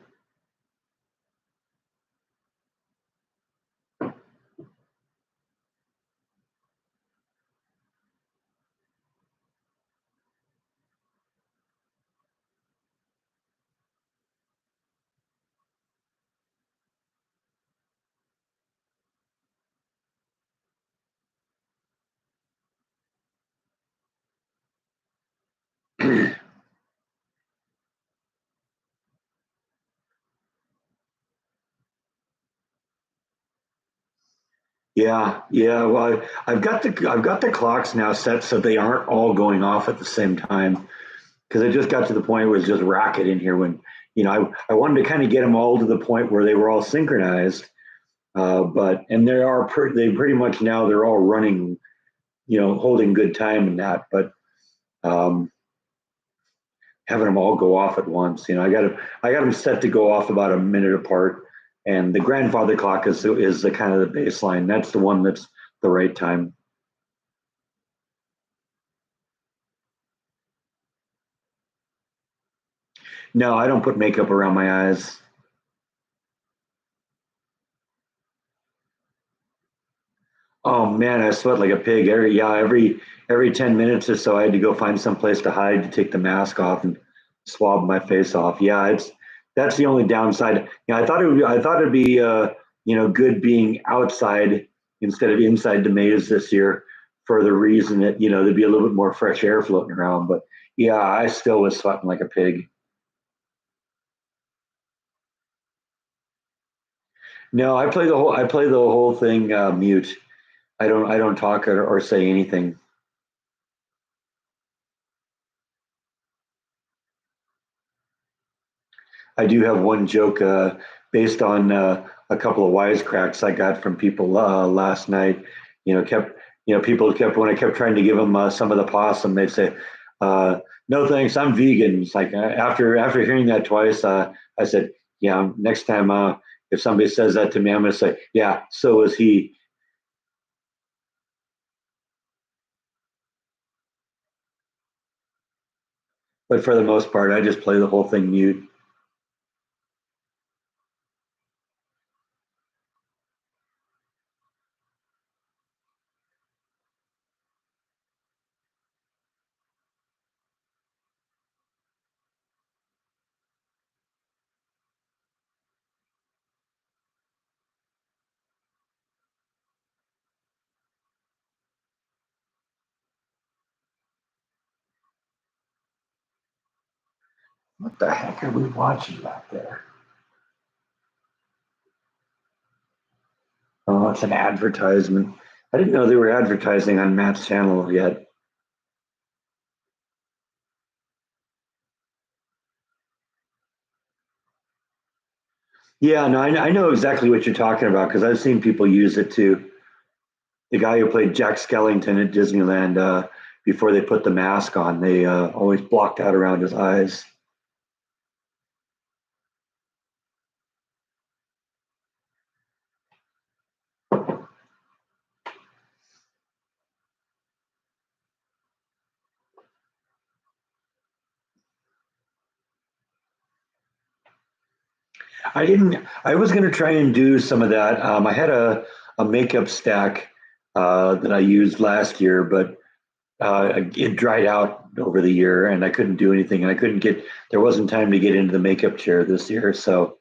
Yeah. Well, I've got the clocks now set so they aren't all going off at the same time because it just got to the point where it was just racket in here when I wanted to kind of get them all to the point where they were all synchronized. But and they pretty much now they're all running, holding good time in that. But um, having them all go off at once, I got them set to go off about a minute apart. And the grandfather clock is the kind of the baseline. That's the one that's the right time. No, I don't put makeup around my eyes. Oh man, I sweat like a pig. Every 10 minutes or so, I had to go find some place to hide to take the mask off and swab my face off. Yeah, it's that's the only downside. I thought it'd be good being outside instead of inside the maze this year for the reason that there'd be a little bit more fresh air floating around. But yeah, I still was sweating like a pig. No, I play the whole thing mute. I don't talk or say anything. I do have one joke based on a couple of wisecracks I got from people last night. Kept people kept when I kept trying to give them some of the possum, they'd say, "No thanks, I'm vegan." It's like after hearing that twice, I said, "Yeah, next time if somebody says that to me, I'm going to say, yeah, so is he." But for the most part, I just play the whole thing mute. What the heck are we watching back there? Oh, it's an advertisement. I didn't know they were advertising on Matt's channel yet. Yeah, no, I know exactly what you're talking about because I've seen people use it too. The guy who played Jack Skellington at Disneyland, before they put the mask on, they always blocked out around his eyes. I didn't. I was going to try and do some of that. I had a makeup stack that I used last year, but it dried out over the year, and I couldn't do anything. And I couldn't get. There wasn't time to get into the makeup chair this year. So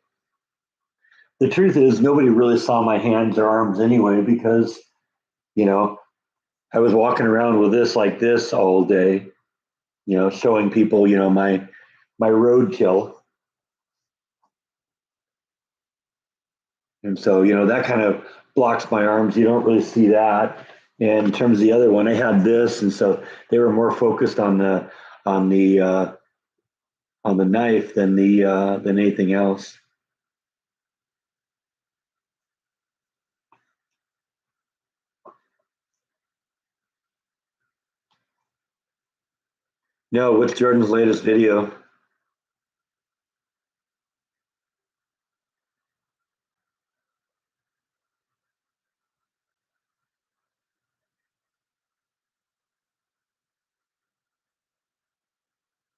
the truth is, nobody really saw my hands or arms anyway because you know I was walking around with this like this all day. Showing people my roadkill, and so that kind of blocks my arms. You don't really see that. And in terms of the other one, I had this, and so they were more focused on the on the knife than anything else. No, what's Jordan's latest video?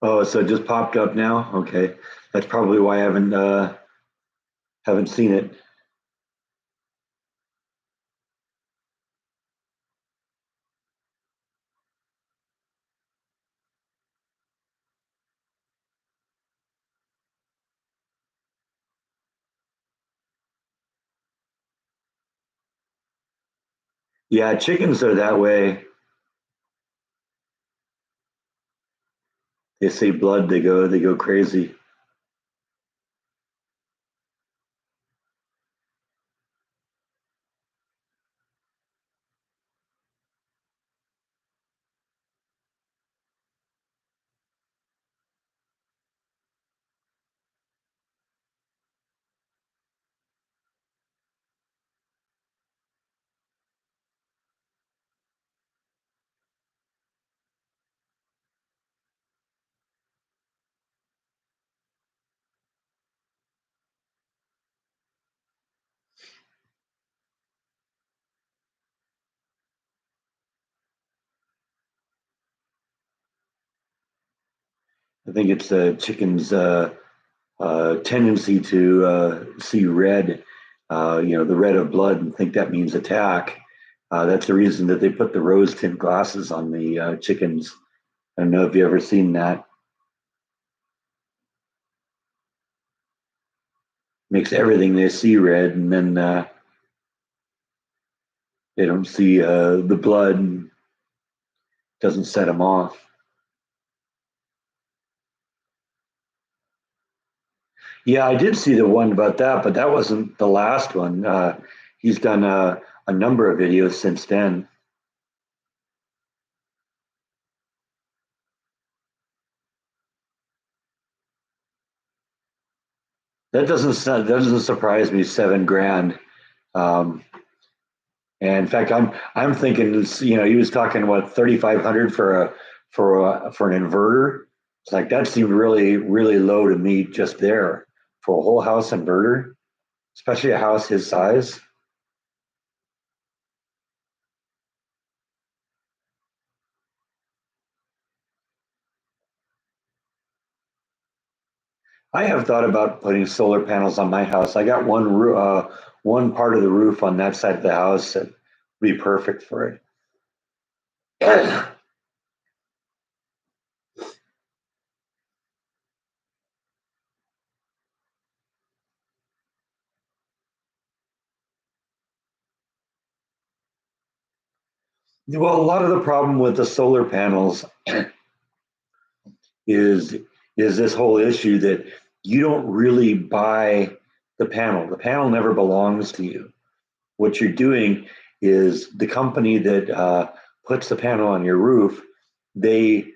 Oh, so it just popped up now. Okay, that's probably why I haven't seen it. Yeah, chickens are that way. They see blood, they go crazy. I think it's a chicken's tendency to see red, the red of blood, and think that means attack. That's the reason that they put the rose tint glasses on the chickens. I don't know if you ever seen that. Makes everything they see red, and then they don't see the blood, and doesn't set them off. Yeah, I did see the one about that, but that wasn't the last one. He's done a number of videos since then. That doesn't surprise me. 7 grand. Um, And in fact, I'm thinking, he was talking about 3,500 for an inverter. It's like that seemed really really low to me just there for a whole house inverter, especially a house his size. I have thought about putting solar panels on my house. I got one part of the roof on that side of the house that would be perfect for it. Well, a lot of the problem with the solar panels is is this whole issue that you don't really buy the panel. The panel never belongs to you. What you're doing is the company that puts the panel on your roof, they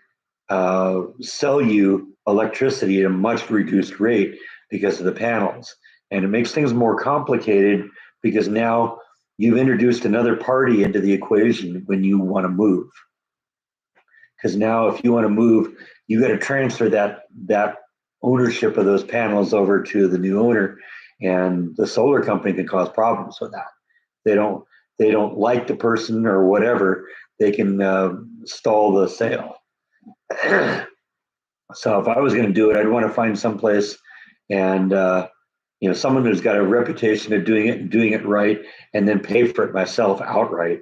sell you electricity at a much reduced rate because of the panels. And it makes things more complicated because now you've introduced another party into the equation when you want to move. Because now if you want to move, you got to transfer that ownership of those panels over to the new owner, and the solar company can cause problems with that. They don't they don't like the person or whatever, they can stall the sale. So if I was going to do it, I'd want to find someplace and someone who's got a reputation of doing it and doing it right, and then pay for it myself outright.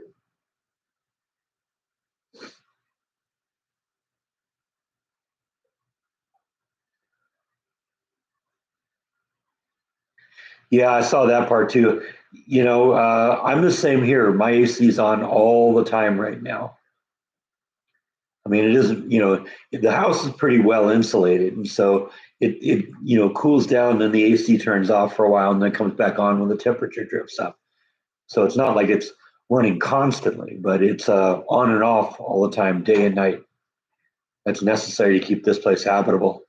Yeah, I saw that part too. I'm the same here. My AC is on all the time right now. I mean, it isn't, the house is pretty well insulated. And so it cools down, then the AC turns off for a while and then comes back on when the temperature drifts up. So it's not like it's running constantly, but it's on and off all the time, day and night. That's necessary to keep this place habitable.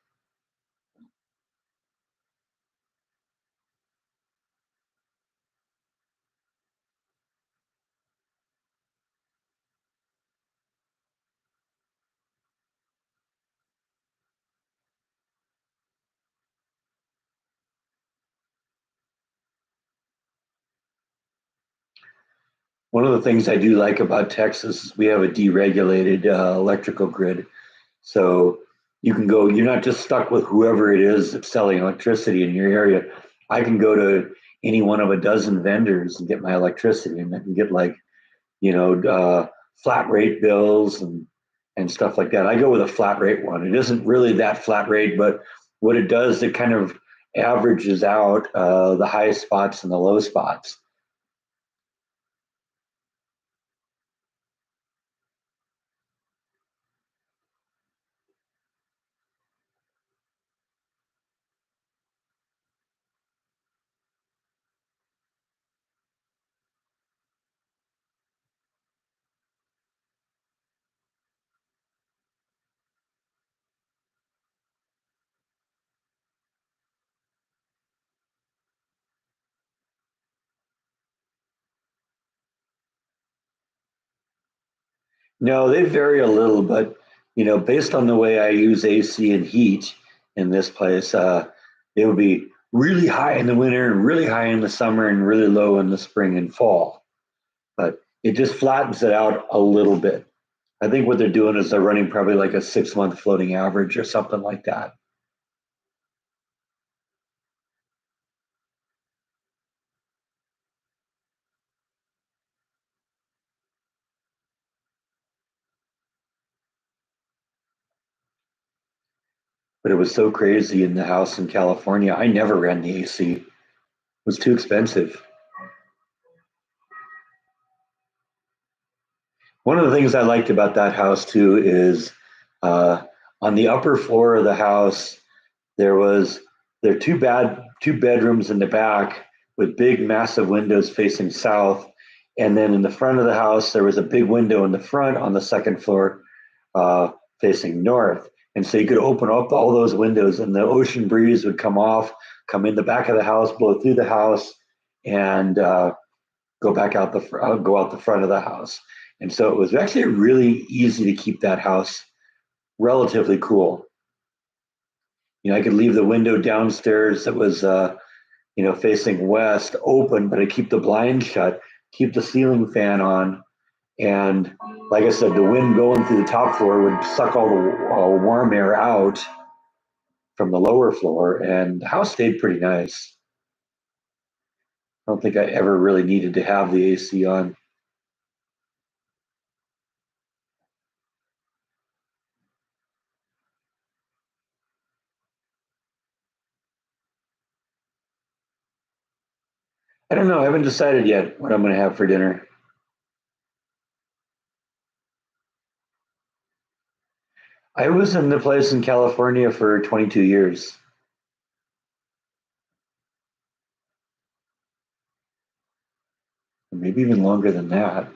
One of the things I do like about Texas is we have a deregulated electrical grid. So you can go, you're not just stuck with whoever it is that's selling electricity in your area. I can go to any one of a dozen vendors and get my electricity, and I can get like, you know, uh, flat rate bills and stuff like that. I go with a flat rate one. It isn't really that flat rate, but what it does, it kind of averages out the high spots and the low spots. No, they vary a little, but based on the way I use AC and heat in this place, it would be really high in the winter and really high in the summer and really low in the spring and fall. But it just flattens it out a little bit. I think what they're doing is they're running probably like a 6 month floating average or something like that. But it was so crazy in the house in California. I never ran the AC. It was too expensive. One of the things I liked about that house too is uh, on the upper floor of the house, there was there are two bedrooms in the back with big massive windows facing south, and then in the front of the house there was a big window in the front on the second floor uh, facing north, and so you could open up all those windows and the ocean breeze would come off, come in the back of the house, blow through the house, and go out the front of the house. And so it was actually really easy to keep that house relatively cool. I could leave the window downstairs that was facing west open, but I keep the blind shut, keep the ceiling fan on, and like I said, the wind going through the top floor would suck all the warm air out from the lower floor, and the house stayed pretty nice. I don't think I ever really needed to have the AC on. I don't know. I haven't decided yet what I'm going to have for dinner. I was in the place in California for 22 years, maybe even longer than that.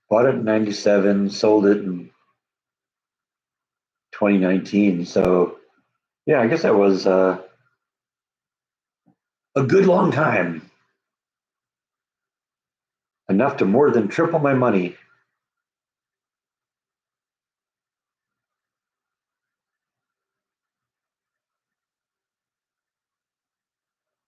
Bought it in 97, sold it in 2019. So yeah, I guess that was a good long time, enough to more than triple my money.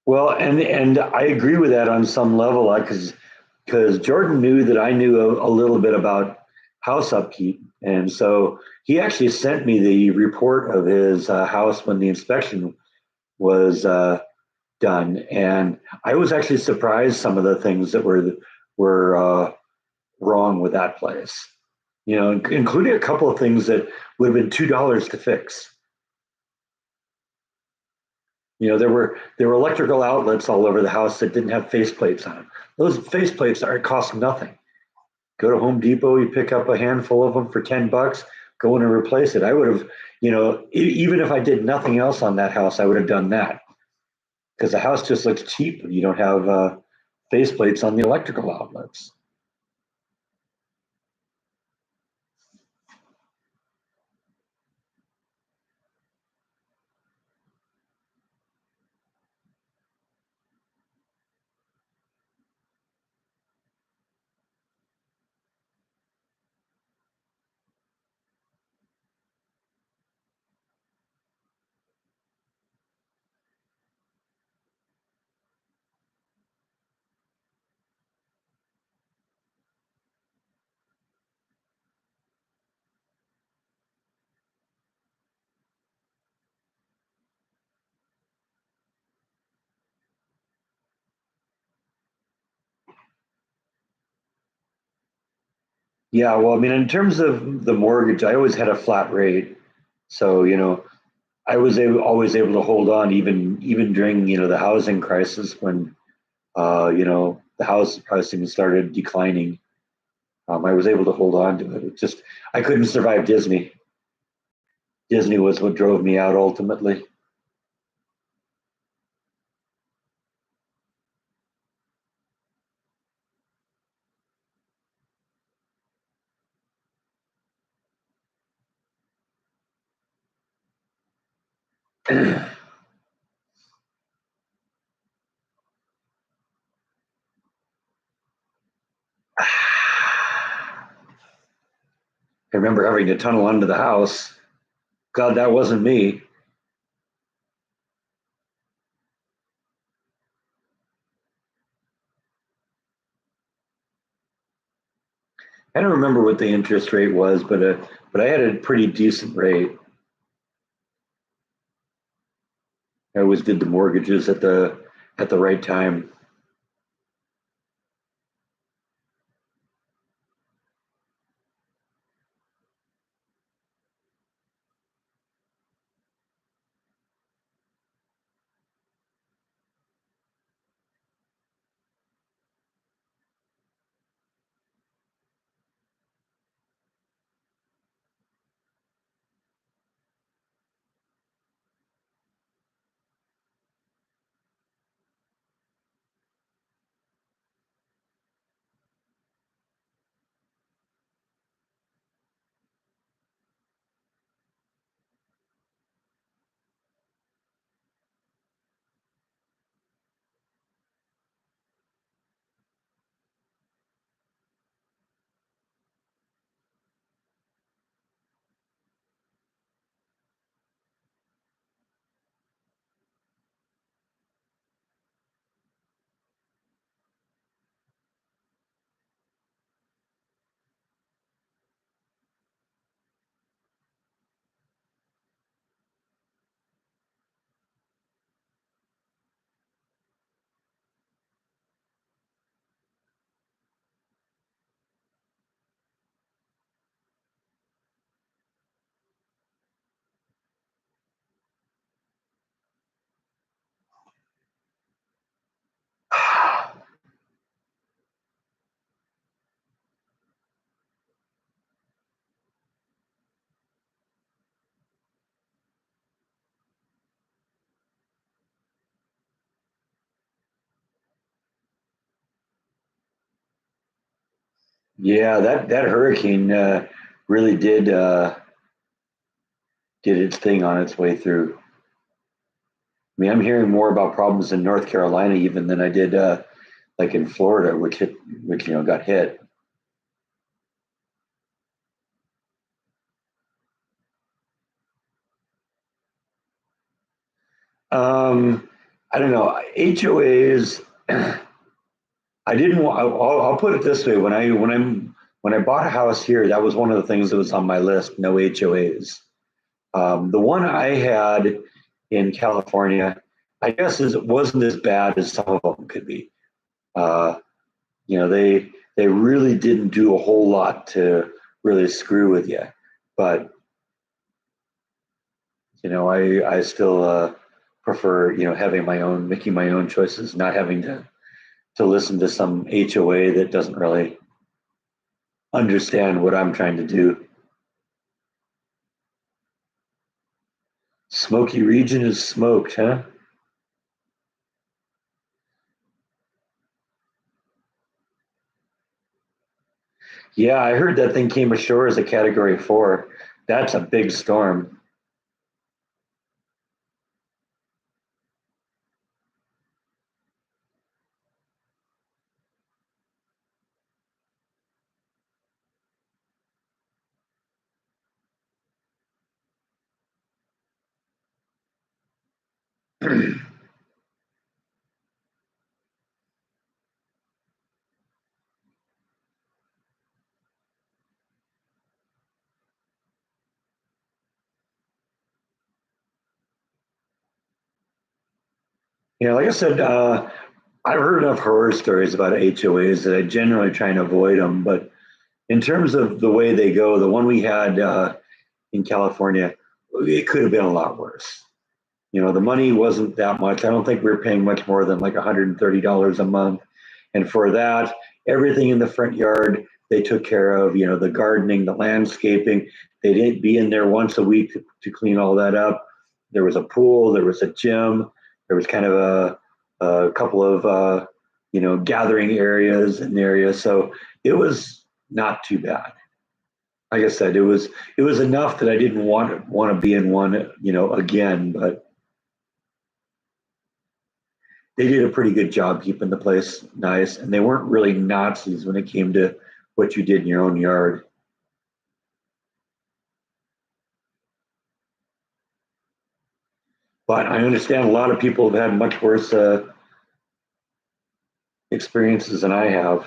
Well, and I agree with that on some level, because Jordan knew that I knew a little bit about house upkeep, and so he actually sent me the report of his house when the inspection was done, and I was actually surprised some of the things that were wrong with that place. You know, including a couple of things that would have been $2 to fix. You know, there were electrical outlets all over the house that didn't have faceplates on them. Those faceplates are cost nothing. Go to Home Depot, you pick up a handful of them for $10, go in and replace it. I would have, even if I did nothing else on that house, I would have done that because the house just looks cheap when you don't have faceplates on the electrical outlets. Yeah, well, I mean, in terms of the mortgage, I always had a flat rate, so I was always able to hold on even during the housing crisis when the house pricing started declining. I was able to hold on to it. It just I couldn't survive Disney. Disney was what drove me out ultimately. I remember having to tunnel under the house. God, that wasn't me. I don't remember what the interest rate was, but I had a pretty decent rate. I always did the mortgages at the right time. Yeah, that hurricane really did. did its thing on its way through. I mean, I'm hearing more about problems in North Carolina even than I did like in Florida, which got hit. Um, I don't know. HOAs. I didn't. I'll put it this way: when I bought a house here, that was one of the things that was on my list. No HOAs. The one I had in California, I guess, it wasn't as bad as some of them could be. Uh, they really didn't do a whole lot to really screw with you, but I still prefer having my own, making my own choices, not having to listen to some HOA that doesn't really understand what I'm trying to do. Smoky region is smoked, huh? Yeah, I heard that thing came ashore as a category 4. That's a big storm. Like I said, I've heard enough horror stories about HOAs that I generally try and avoid them. But in terms of the way they go, the one we had in California, it could have been a lot worse. The money wasn't that much. I don't think we were paying much more than like $130 a month. And for that, everything in the front yard they took care of, the gardening, the landscaping. They didn't be in there once a week to clean all that up. There was a pool, there was a gym, there was kind of a couple of, gathering areas in the area. So it was not too bad. Like I said, it was enough that I didn't want to be in one, again, but they did a pretty good job keeping the place nice, and they weren't really Nazis when it came to what you did in your own yard. But I understand a lot of people have had much worse experiences than I have.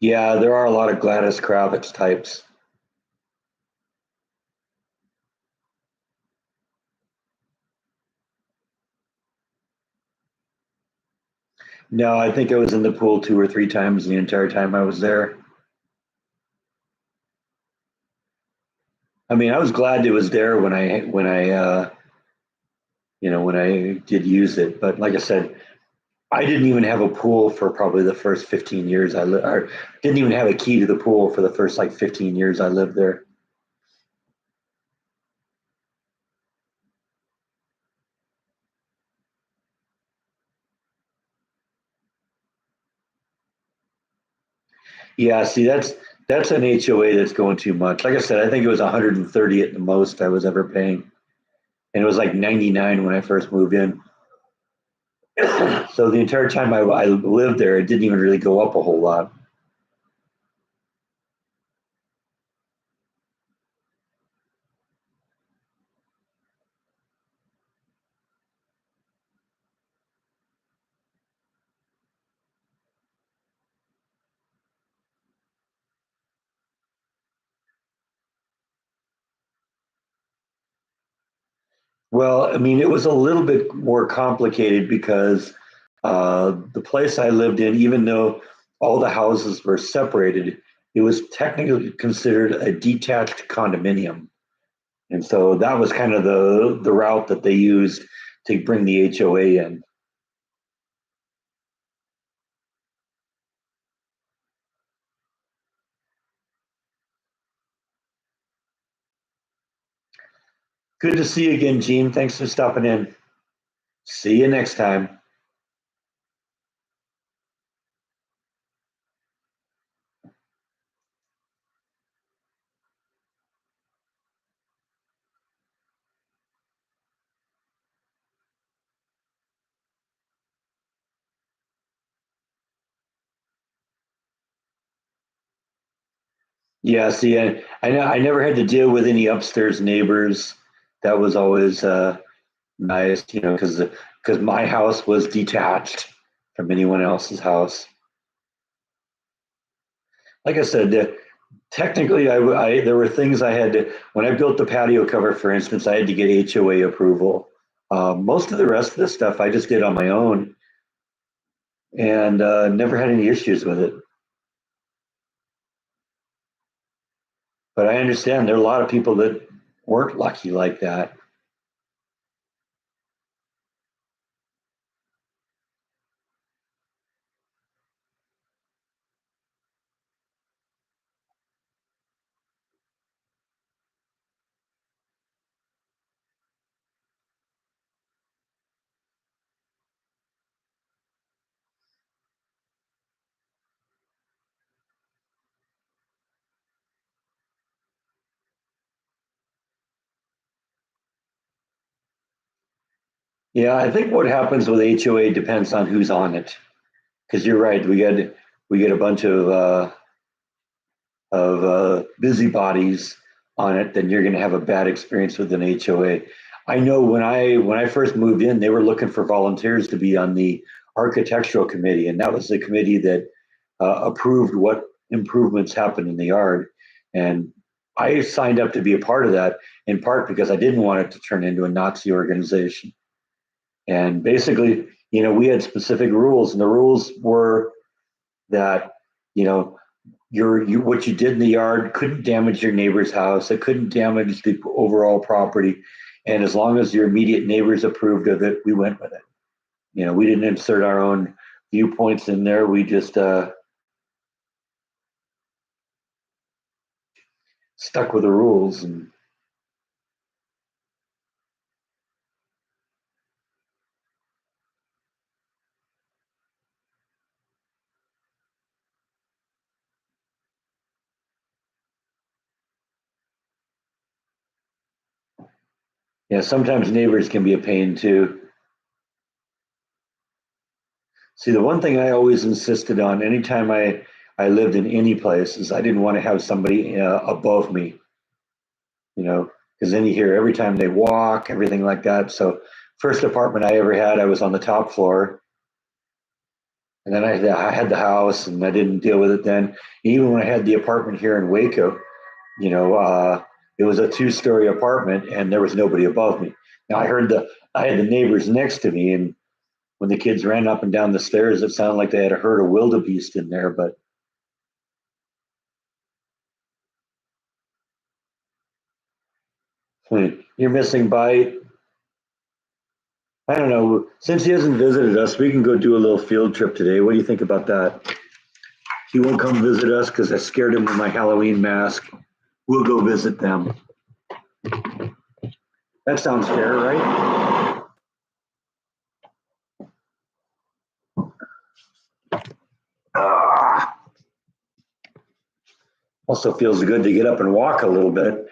Yeah, there are a lot of Gladys Kravitz types. No, I think I was in the pool 2 or 3 times the entire time I was there. I mean, I was glad it was there when I did use it. But like I said, I didn't even have a pool for probably the first 15 years I lived, or didn't even have a key to the pool for the first like 15 years I lived there. Yeah, see, that's an HOA that's going too much. Like I said, I think it was 130 at the most I was ever paying, and it was like 99 when I first moved in. So the entire time I lived there, it didn't even really go up a whole lot. Well, I mean, it was a little bit more complicated because the place I lived in, even though all the houses were separated, it was technically considered a detached condominium. And so that was kind of the route that they used to bring the HOA in. Good to see you again, Gene. Thanks for stopping in. See you next time. Yeah, see, I never had to deal with any upstairs neighbors. That was always nice, because my house was detached from anyone else's house. Like I said, technically, there were things I had to when I built the patio cover, for instance, I had to get HOA approval. Most of the rest of the stuff I just did on my own, and never had any issues with it. But I understand there are a lot of people that weren't lucky like that. Yeah, I think what happens with HOA depends on who's on it. Because you're right, we get a bunch of busybodies on it, then you're going to have a bad experience with an HOA. I know when I first moved in, they were looking for volunteers to be on the architectural committee, and that was the committee that approved what improvements happened in the yard. And I signed up to be a part of that in part because I didn't want it to turn into a Nazi organization. And basically, we had specific rules, and the rules were that you know what you did in the yard couldn't damage your neighbor's house. It couldn't damage the overall property, and as long as your immediate neighbors approved of it, we went with it. We didn't insert our own viewpoints in there. We just stuck with the rules, and yeah, sometimes neighbors can be a pain too. See, the one thing I always insisted on anytime I lived in any place is I didn't want to have somebody above me, because then you hear every time they walk, everything like that. So, first apartment I ever had, I was on the top floor, and then I had the house, and I didn't deal with it then. Even when I had the apartment here in Waco, you know, uh, it was a two-story apartment, and there was nobody above me. Now I had the neighbors next to me, and when the kids ran up and down the stairs, it sounded like they had a herd of wildebeest in there. But you're missing by, I don't know. Since he hasn't visited us, we can go do a little field trip today. What do you think about that? He won't come visit us because I scared him with my Halloween mask. We'll go visit them. That sounds fair, right? Ah, also feels good to get up and walk a little bit.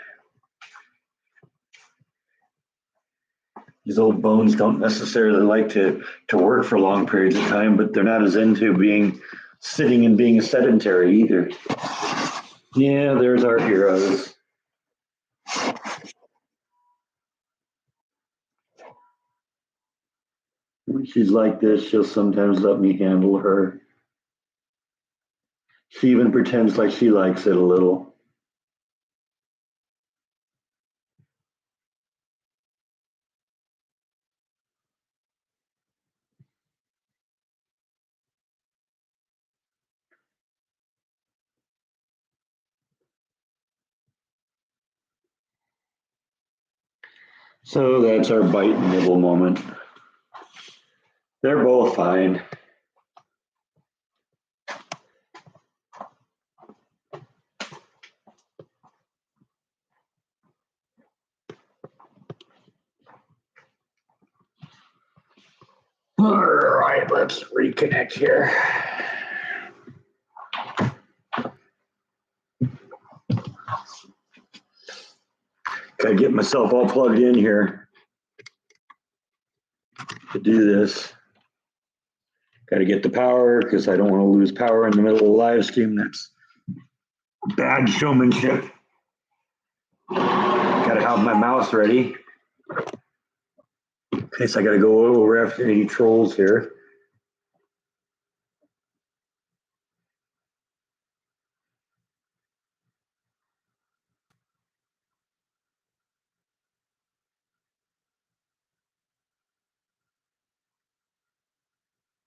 These old bones don't necessarily like to work for long periods of time, but they're not as into being sitting and being sedentary either. Yeah, there's our heroes. When she's like this, she'll sometimes let me handle her. She even pretends like she likes it a little. So that's our bite and nibble moment. They're both fine. All right, let's reconnect here. Gotta get myself all plugged in here to do this. Gotta get the power because I don't want to lose power in the middle of the live stream. That's bad showmanship. Gotta have my mouse ready. In case I gotta go over after any trolls here.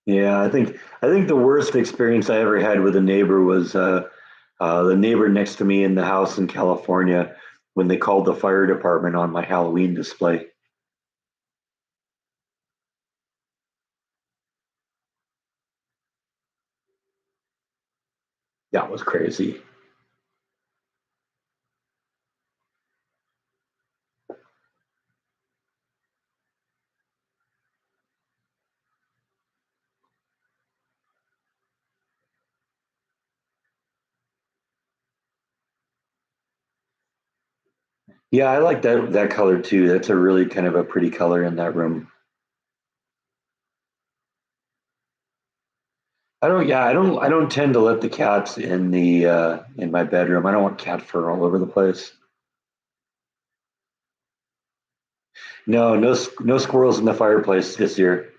Yeah, I think the worst experience I ever had with a neighbor was the neighbor next to me in the house in California when they called the fire department on my Halloween display. That was crazy. Yeah, I like that color too. That's a really kind of a pretty color in that room. I don't tend to let the cats in my bedroom. I don't want cat fur all over the place. No squirrels in the fireplace this year.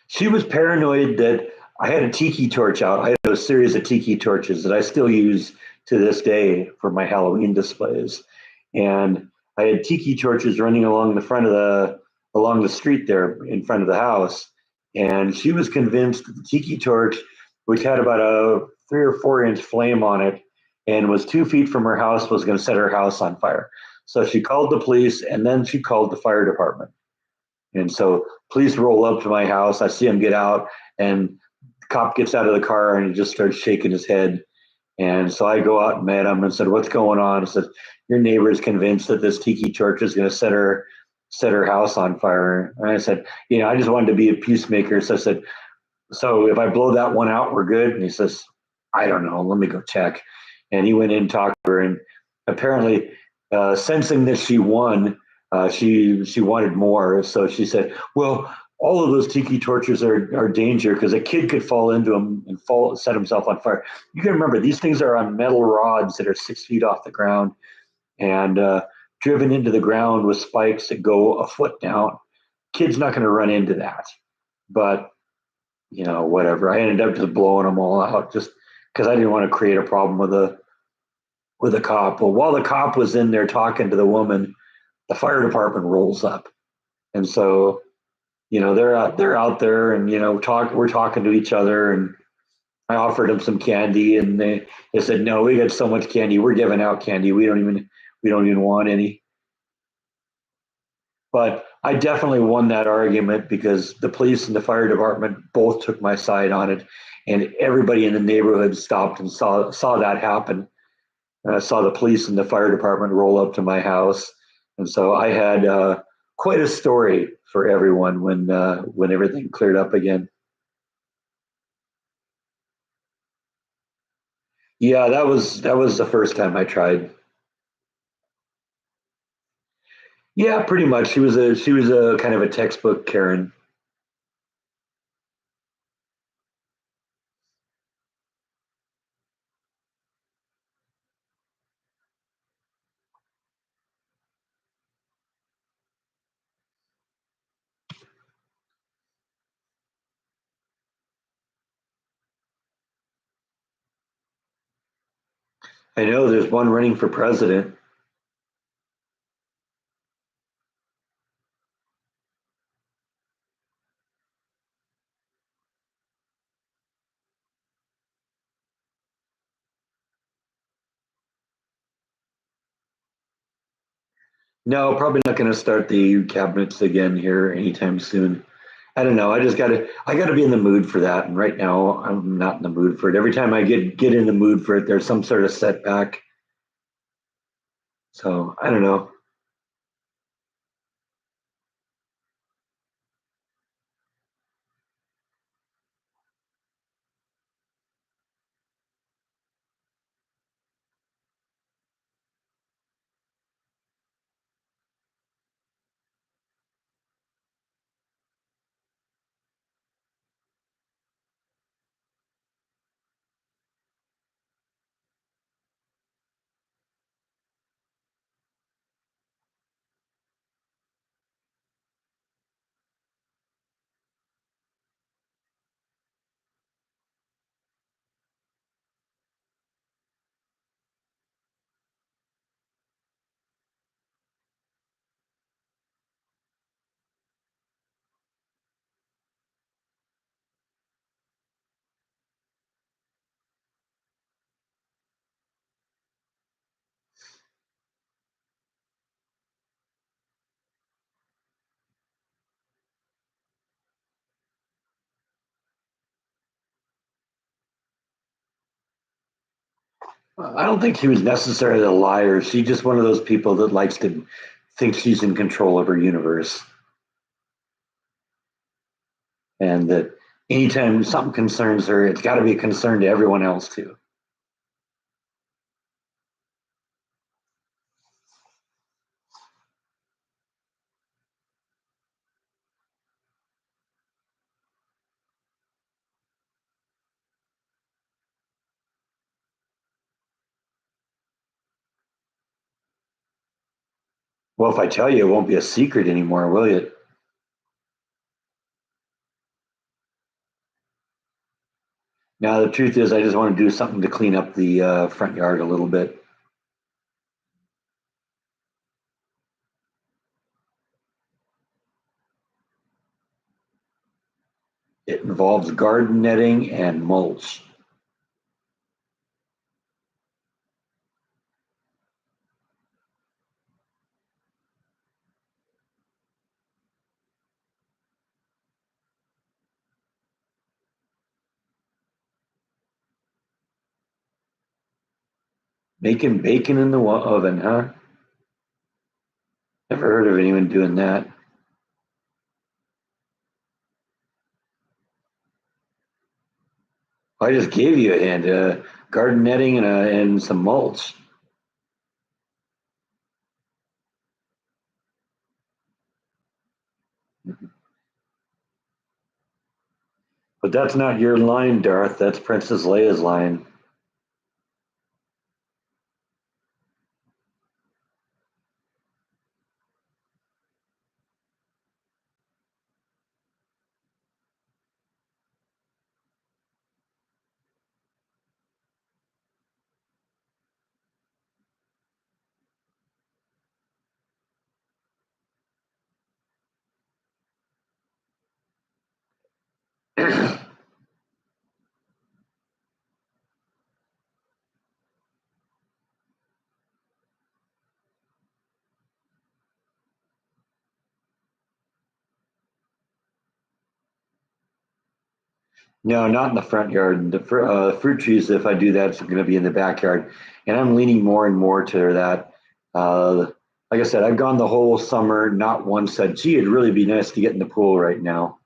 She was paranoid that I had a tiki torch out. I had a series of tiki torches that I still use to this day for my Halloween displays. And I had tiki torches running along the street there in front of the house. And she was convinced that the tiki torch, which had about a 3 or 4 inch flame on it and was 2 feet from her house, was going to set her house on fire. So she called the police and then she called the fire department. And so police roll up to my house. I see him get out, and the cop gets out of the car and he just starts shaking his head. And so I go out and met him and said, "What's going on?" I said, "Your neighbor is convinced that this tiki torch is going to set her house on fire." And I said, I just wanted to be a peacemaker. So I said, "So if I blow that one out, we're good." And he says, "I don't know. Let me go check." And he went in and talked to her, and apparently, sensing that she won, she wanted more. So she said, "Well, all of those tiki torches are danger because a kid could fall into them and set himself on fire." You can remember these things are on metal rods that are 6 feet off the ground and driven into the ground with spikes that go a foot down. Kid's not going to run into that, but whatever. I ended up just blowing them all out just because I didn't want to create a problem with a cop. Well, while the cop was in there talking to the woman, the fire department rolls up, and so they're out there, and we're talking to each other, and I offered them some candy, and they said, "No, we got so much candy, we're giving out candy. We don't even want any." But I definitely won that argument because the police and the fire department both took my side on it, and everybody in the neighborhood stopped and saw that happen. And I saw the police and the fire department roll up to my house, and so I had quite a story for everyone when everything cleared up again. Yeah, that was the first time I tried. Yeah, pretty much. She was a kind of a textbook Karen. I know there's one running for president. No, probably not going to start the EU cabinets again here anytime soon. I don't know. I gotta be in the mood for that. And right now I'm not in the mood for it. Every time I get in the mood for it, there's some sort of setback. So I don't know. I don't think she was necessarily a liar. She's just one of those people that likes to think she's in control of her universe, and that anytime something concerns her, it's got to be a concern to everyone else too. Well, if I tell you, it won't be a secret anymore, will you? Now, the truth is, I just want to do something to clean up the front yard a little bit. It involves garden netting and mulch. Making bacon in the oven, huh? Never heard of anyone doing that. I just gave you a hint. Garden netting and some mulch. But that's not your line, Darth. That's Princess Leia's line. No, not in the front yard. The fruit trees, if I do that, it's going to be in the backyard. And I'm leaning more and more to that. Uh, like I said, I've gone the whole summer, not once said, gee, it'd really be nice to get in the pool right now.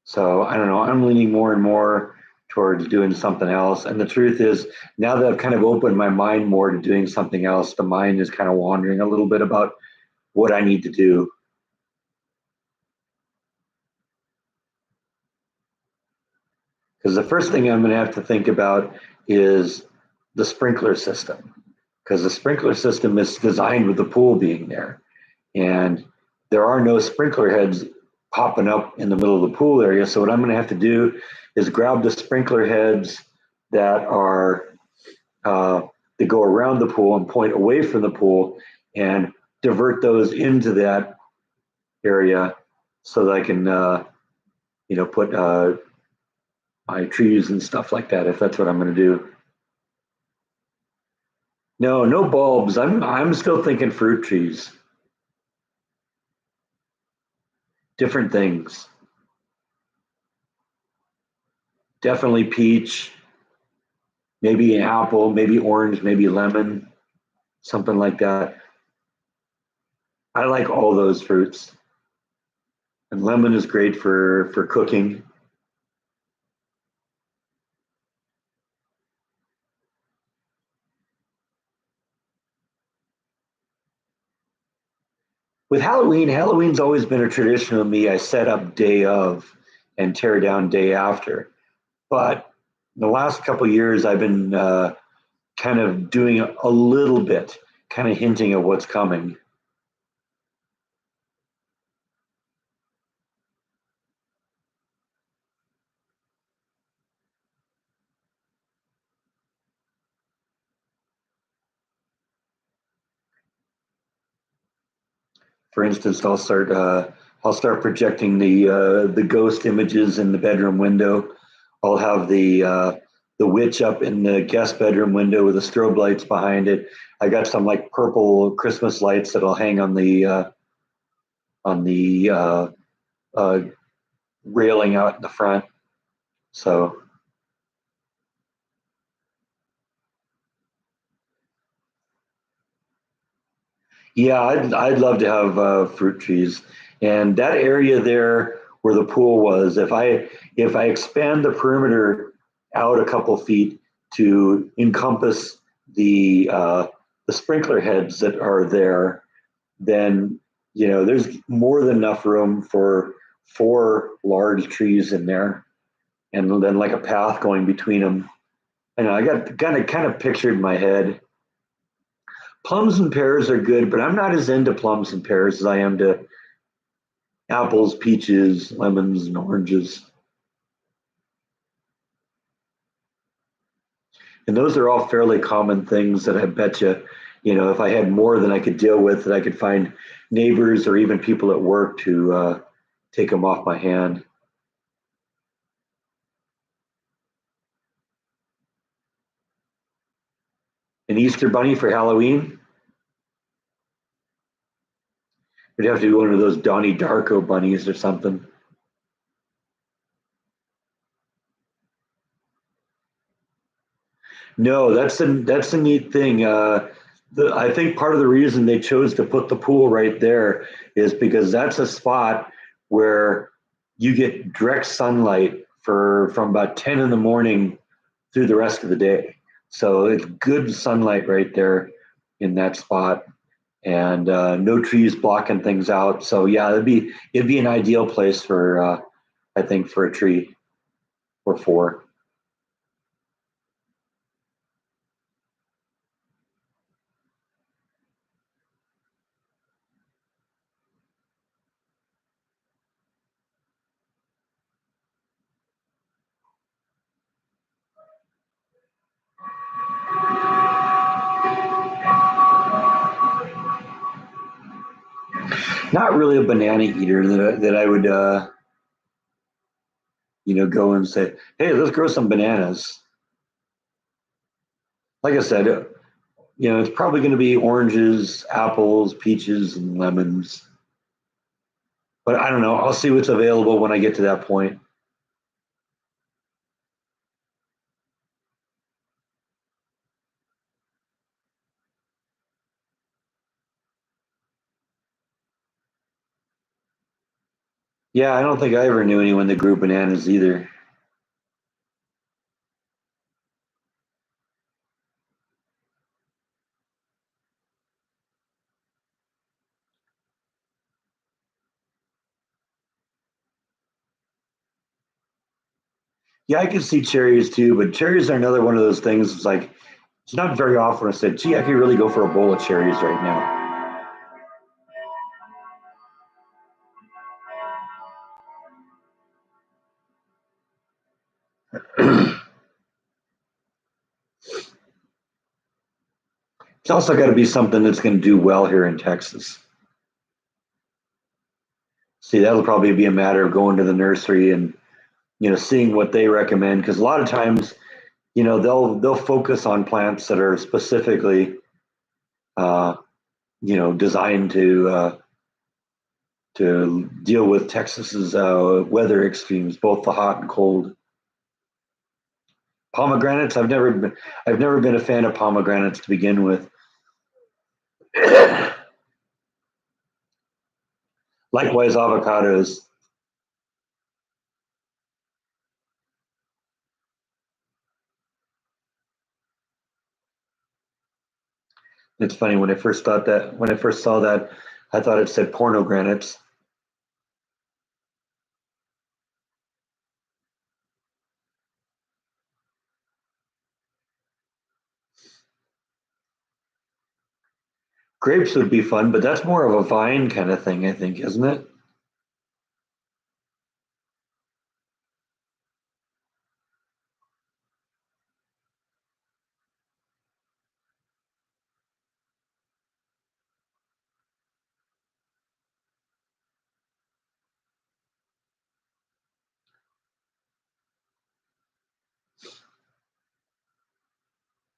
So I don't know. I'm leaning more and more towards doing something else. And the truth is, now that I've kind of opened my mind more to doing something else, the mind is kind of wandering a little bit about what I need to do. Because the first thing I'm going to have to think about is the sprinkler system, because the sprinkler system is designed with the pool being there. And there are no sprinkler heads popping up in the middle of the pool area. So what I'm going to have to do is grab the sprinkler heads that are that go around the pool and point away from the pool and divert those into that area so that I can put my trees and stuff like that if that's what I'm going to do. No, no bulbs. I'm still thinking fruit trees, different things. Definitely peach, maybe an apple, maybe orange, maybe lemon, something like that. I like all those fruits, and lemon is great for cooking. With Halloween, Halloween's always been a tradition of me. I set up day of and tear down day after. But the last couple of years, I've been kind of doing a little bit, kind of hinting at what's coming. For instance, I'll start projecting the ghost images in the bedroom window. I'll have the witch up in the guest bedroom window with the strobe lights behind it. I got some like purple Christmas lights that I'll hang on the uh, railing out in the front. So Yeah, I'd love to have fruit trees, and that area there where the pool was. If I expand the perimeter out a couple feet to encompass the sprinkler heads that are there, then there's more than enough room for four large trees in there, and then like a path going between them. I know I got kind of pictured in my head. Plums and pears are good, but I'm not as into plums and pears as I am to apples, peaches, lemons, and oranges. And those are all fairly common things that I bet you, if I had more than I could deal with, that I could find neighbors or even people at work to take them off my hand. An Easter bunny for Halloween? We'd have to do one of those Donnie Darko bunnies or something. No, that's a neat thing. I think part of the reason they chose to put the pool right there is because that's a spot where you get direct sunlight for from about 10 in the morning through the rest of the day. So it's good sunlight right there in that spot, and no trees blocking things out. So yeah, it'd be an ideal place for I think for a tree or four. Not really a banana eater that I would go and say, hey, let's grow some bananas. Like I said, it's probably going to be oranges, apples, peaches, and lemons. But I don't know. I'll see what's available when I get to that point. Yeah, I don't think I ever knew anyone that grew bananas either. Yeah, I can see cherries too, but cherries are another one of those things. It's like it's not very often I said, "Gee, I could really go for a bowl of cherries right now." It's also got to be something that's going to do well here in Texas. See, that'll probably be a matter of going to the nursery and seeing what they recommend, because a lot of times they'll focus on plants that are specifically uh, designed to deal with Texas's weather extremes, both the hot and cold. Pomegranates, I've never been a fan of pomegranates to begin with. Likewise, avocados. It's funny when I first saw that, I thought it said pornogranates. Grapes would be fun, but that's more of a vine kind of thing, I think, isn't it?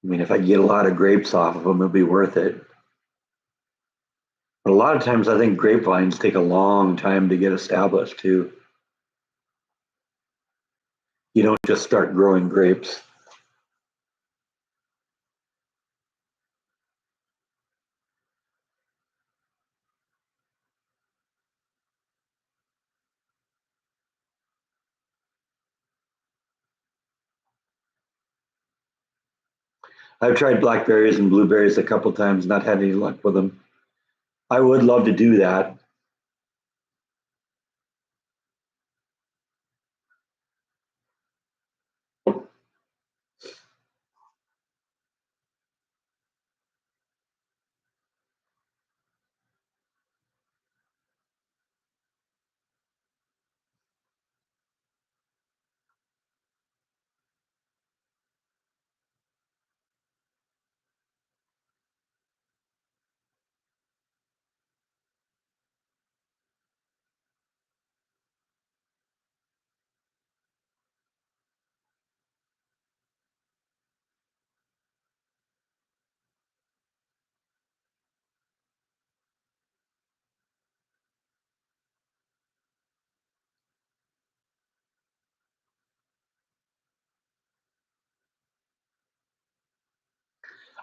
I mean, if I get a lot of grapes off of them, it'll be worth it. But a lot of times, I think grapevines take a long time to get established too. You don't just start growing grapes. I've tried blackberries and blueberries a couple times, not had any luck with them. I would love to do that.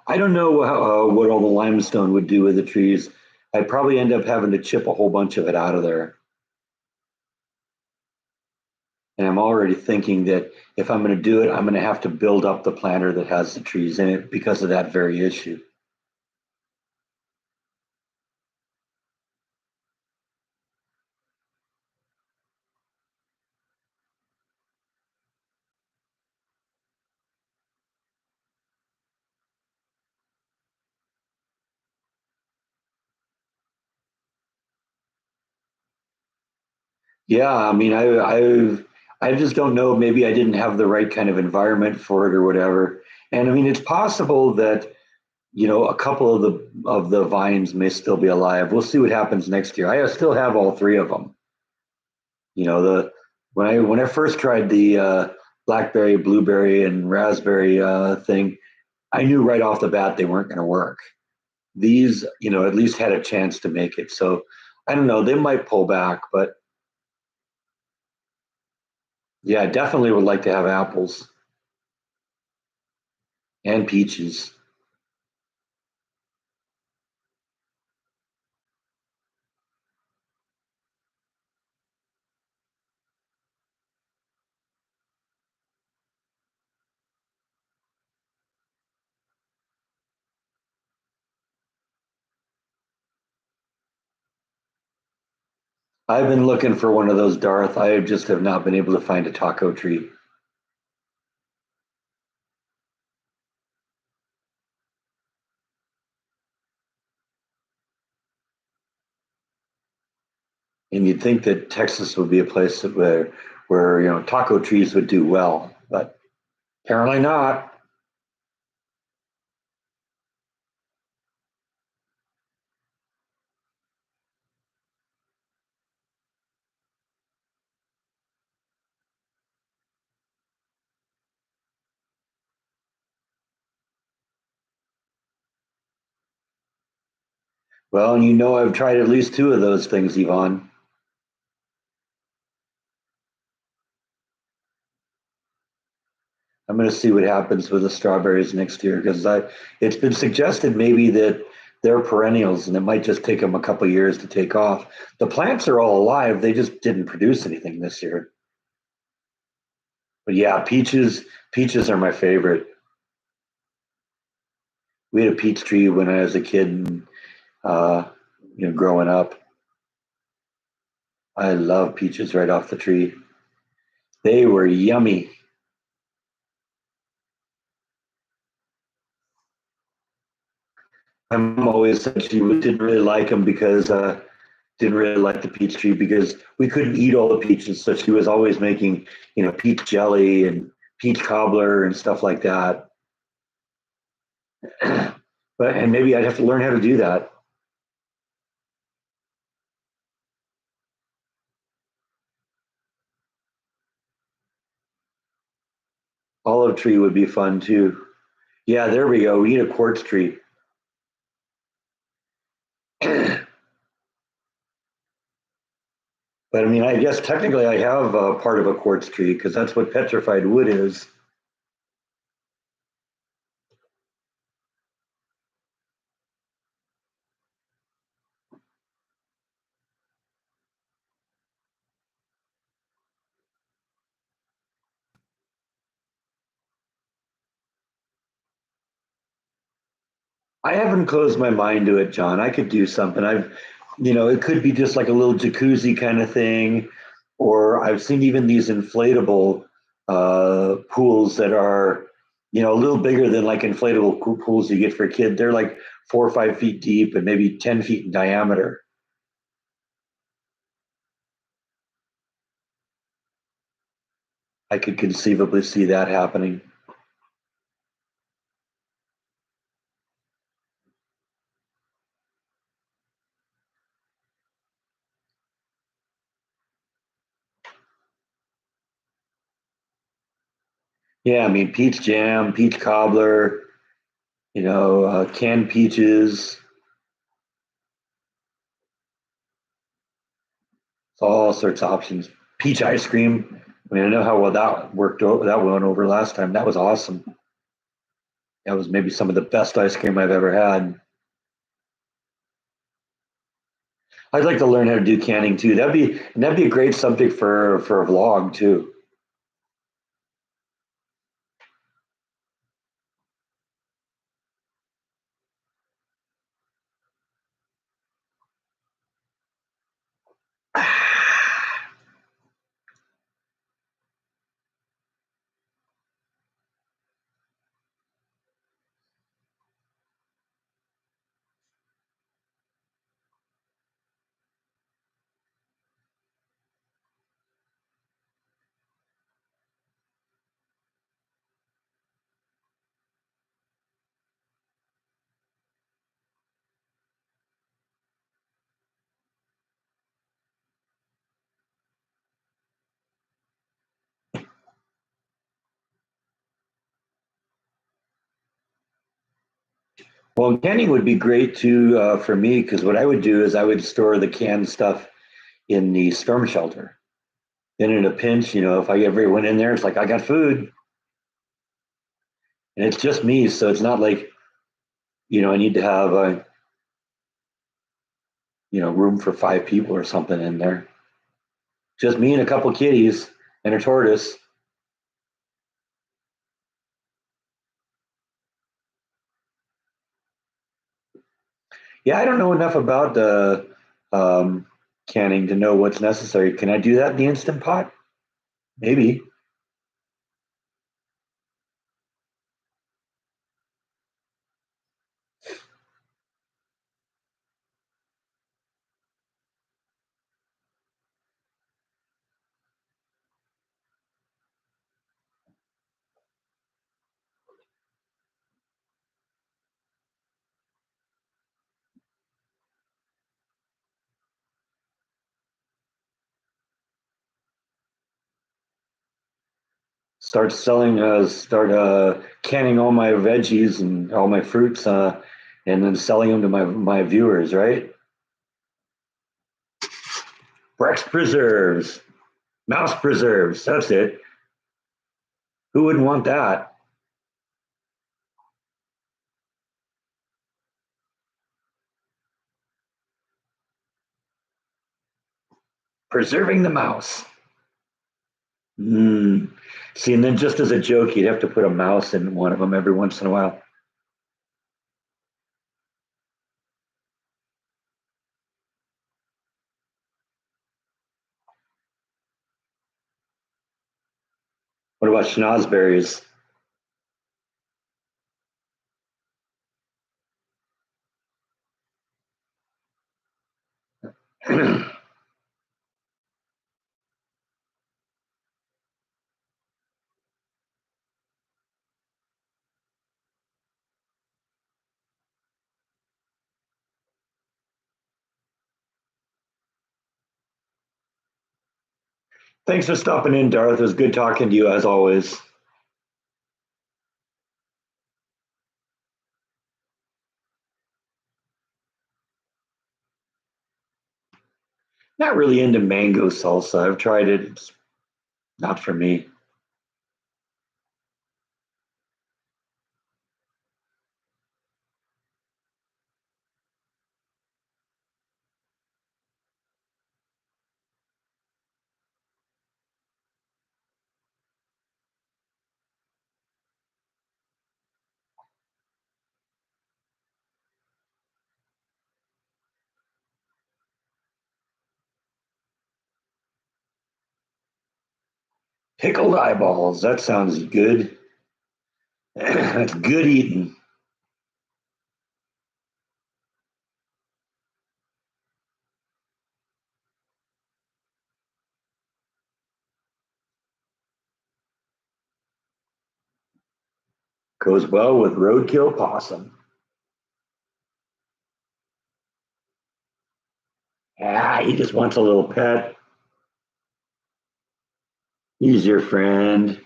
I don't know what all the limestone would do with the trees. I'd probably end up having to chip a whole bunch of it out of there. And I'm already thinking that if I'm going to do it, I'm going to have to build up the planter that has the trees in it because of that very issue. Yeah, I mean, I just don't know. Maybe I didn't have the right kind of environment for it or whatever. And I mean, it's possible that a couple of the vines may still be alive. We'll see what happens next year. I still have all three of them. The when I first tried the blackberry, blueberry, and raspberry thing, I knew right off the bat they weren't going to work. These, at least had a chance to make it. So I don't know. They might pull back, but yeah, I definitely would like to have apples and peaches. I've been looking for one of those, Darth. I just have not been able to find a taco tree. And you'd think that Texas would be a place where taco trees would do well, but apparently not. Well, and I've tried at least two of those things, Yvonne. I'm going to see what happens with the strawberries next year because it's been suggested maybe that they're perennials and it might just take them a couple of years to take off. The plants are all alive; they just didn't produce anything this year. But yeah, peaches are my favorite. We had a peach tree when I was a kid, and uh, growing up, I love peaches right off the tree. They were yummy. My mom always said she didn't really like them because didn't really like the peach tree because we couldn't eat all the peaches. So she was always making, peach jelly and peach cobbler and stuff like that. And maybe I'd have to learn how to do that. Olive tree would be fun too. Yeah, there we go. We need a quartz tree. But I mean, I guess technically I have part of a quartz tree because that's what petrified wood is. I haven't closed my mind to it, John. I could do something. It could be just like a little jacuzzi kind of thing, or I've seen even these inflatable pools that are, a little bigger than like inflatable pools you get for a kid. They're like 4 or 5 feet deep and maybe 10 feet in diameter. I could conceivably see that happening. Yeah, I mean, peach jam, peach cobbler, canned peaches, all sorts of options. Peach ice cream. I mean, I know how well that worked. That went over last time. That was awesome. That was maybe some of the best ice cream I've ever had. I'd like to learn how to do canning too. That'd be a great subject for a vlog too. Well, canning would be great too for me because what I would do is I would store the canned stuff in the storm shelter. Then in a pinch, if I ever went in there, it's like I got food, and it's just me, so it's not like I need to have a room for 5 people or something in there. Just me and a couple kitties and a tortoise. Yeah, I don't know enough about the um, canning to know what's necessary. Can I do that in the instant pot? Maybe. Start canning all my veggies and all my fruits, and then selling them to my viewers. Right? Brex preserves, mouse preserves. That's it. Who wouldn't want that? Preserving the mouse. Mm. See, and then just as a joke, you'd have to put a mouse in one of them every once in a while. What about schnozberries? Thanks for stopping in, Darth. It was good talking to you as always. Not really into mango salsa. I've tried it. It's not for me. Pickled eyeballs. That sounds good. That's good eating. Goes well with roadkill possum. Ah, he just wants a little pet. He's your friend.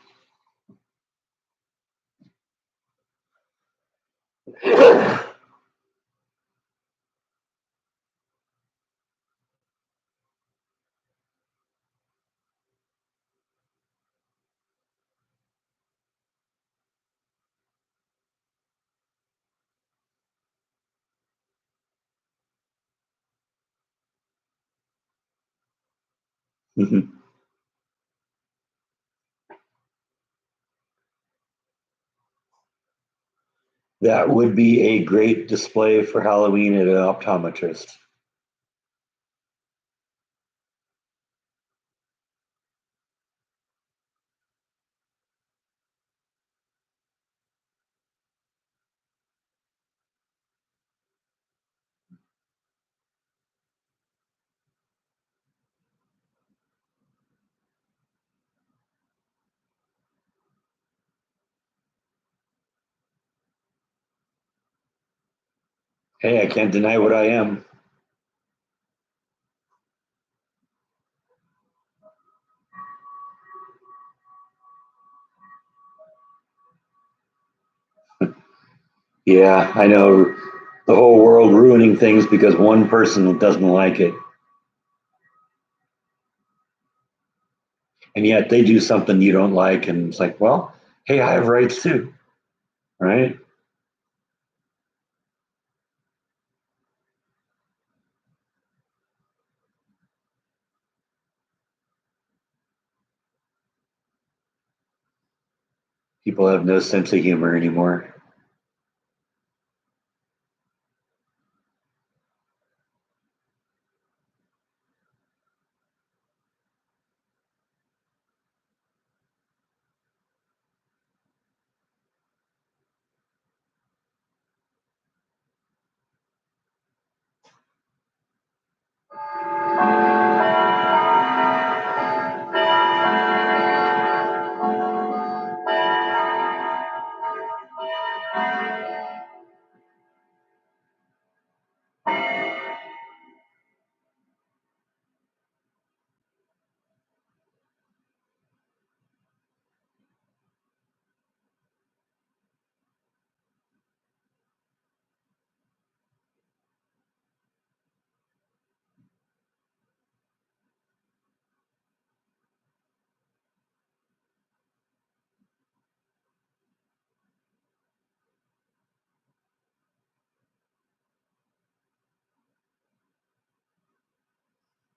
That would be a great display for Halloween at an optometrist. Hey, I can't deny what I am. Yeah, I know the whole world ruining things because one person doesn't like it. And yet they do something you don't like, and it's like, well, hey, I have rights too, right? People have no sense of humor anymore.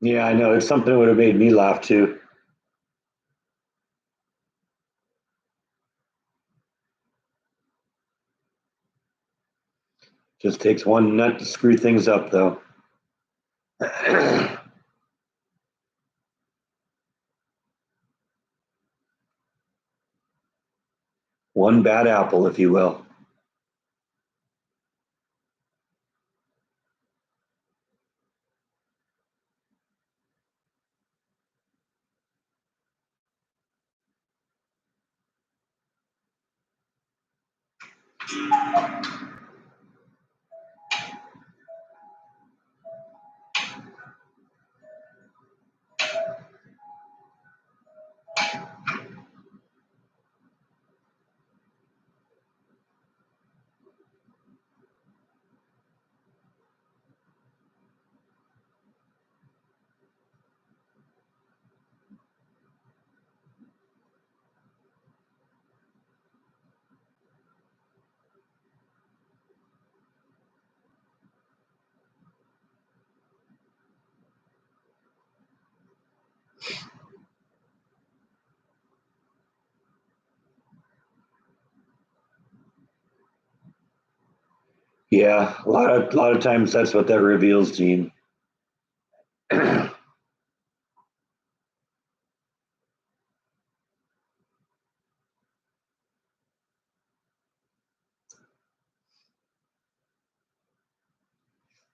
Yeah, I know. It's something that would have made me laugh too. Just takes one nut to screw things up, though. One bad apple, if you will. Yeah, a lot of times that's what that reveals, Gene.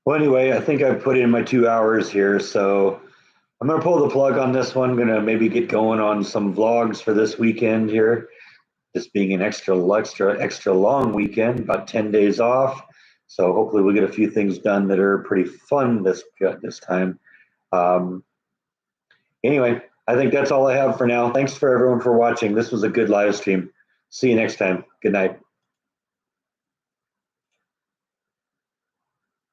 Well, anyway, I think I've put in my 2 hours here, so I'm gonna pull the plug on this one. Gonna maybe get going on some vlogs for this weekend here. This being an extra long weekend, about 10 days off. So hopefully we'll get a few things done that are pretty fun this time. Um, anyway, I think that's all I have for now. Thanks for everyone for watching. This was a good live stream. See you next time. Good night.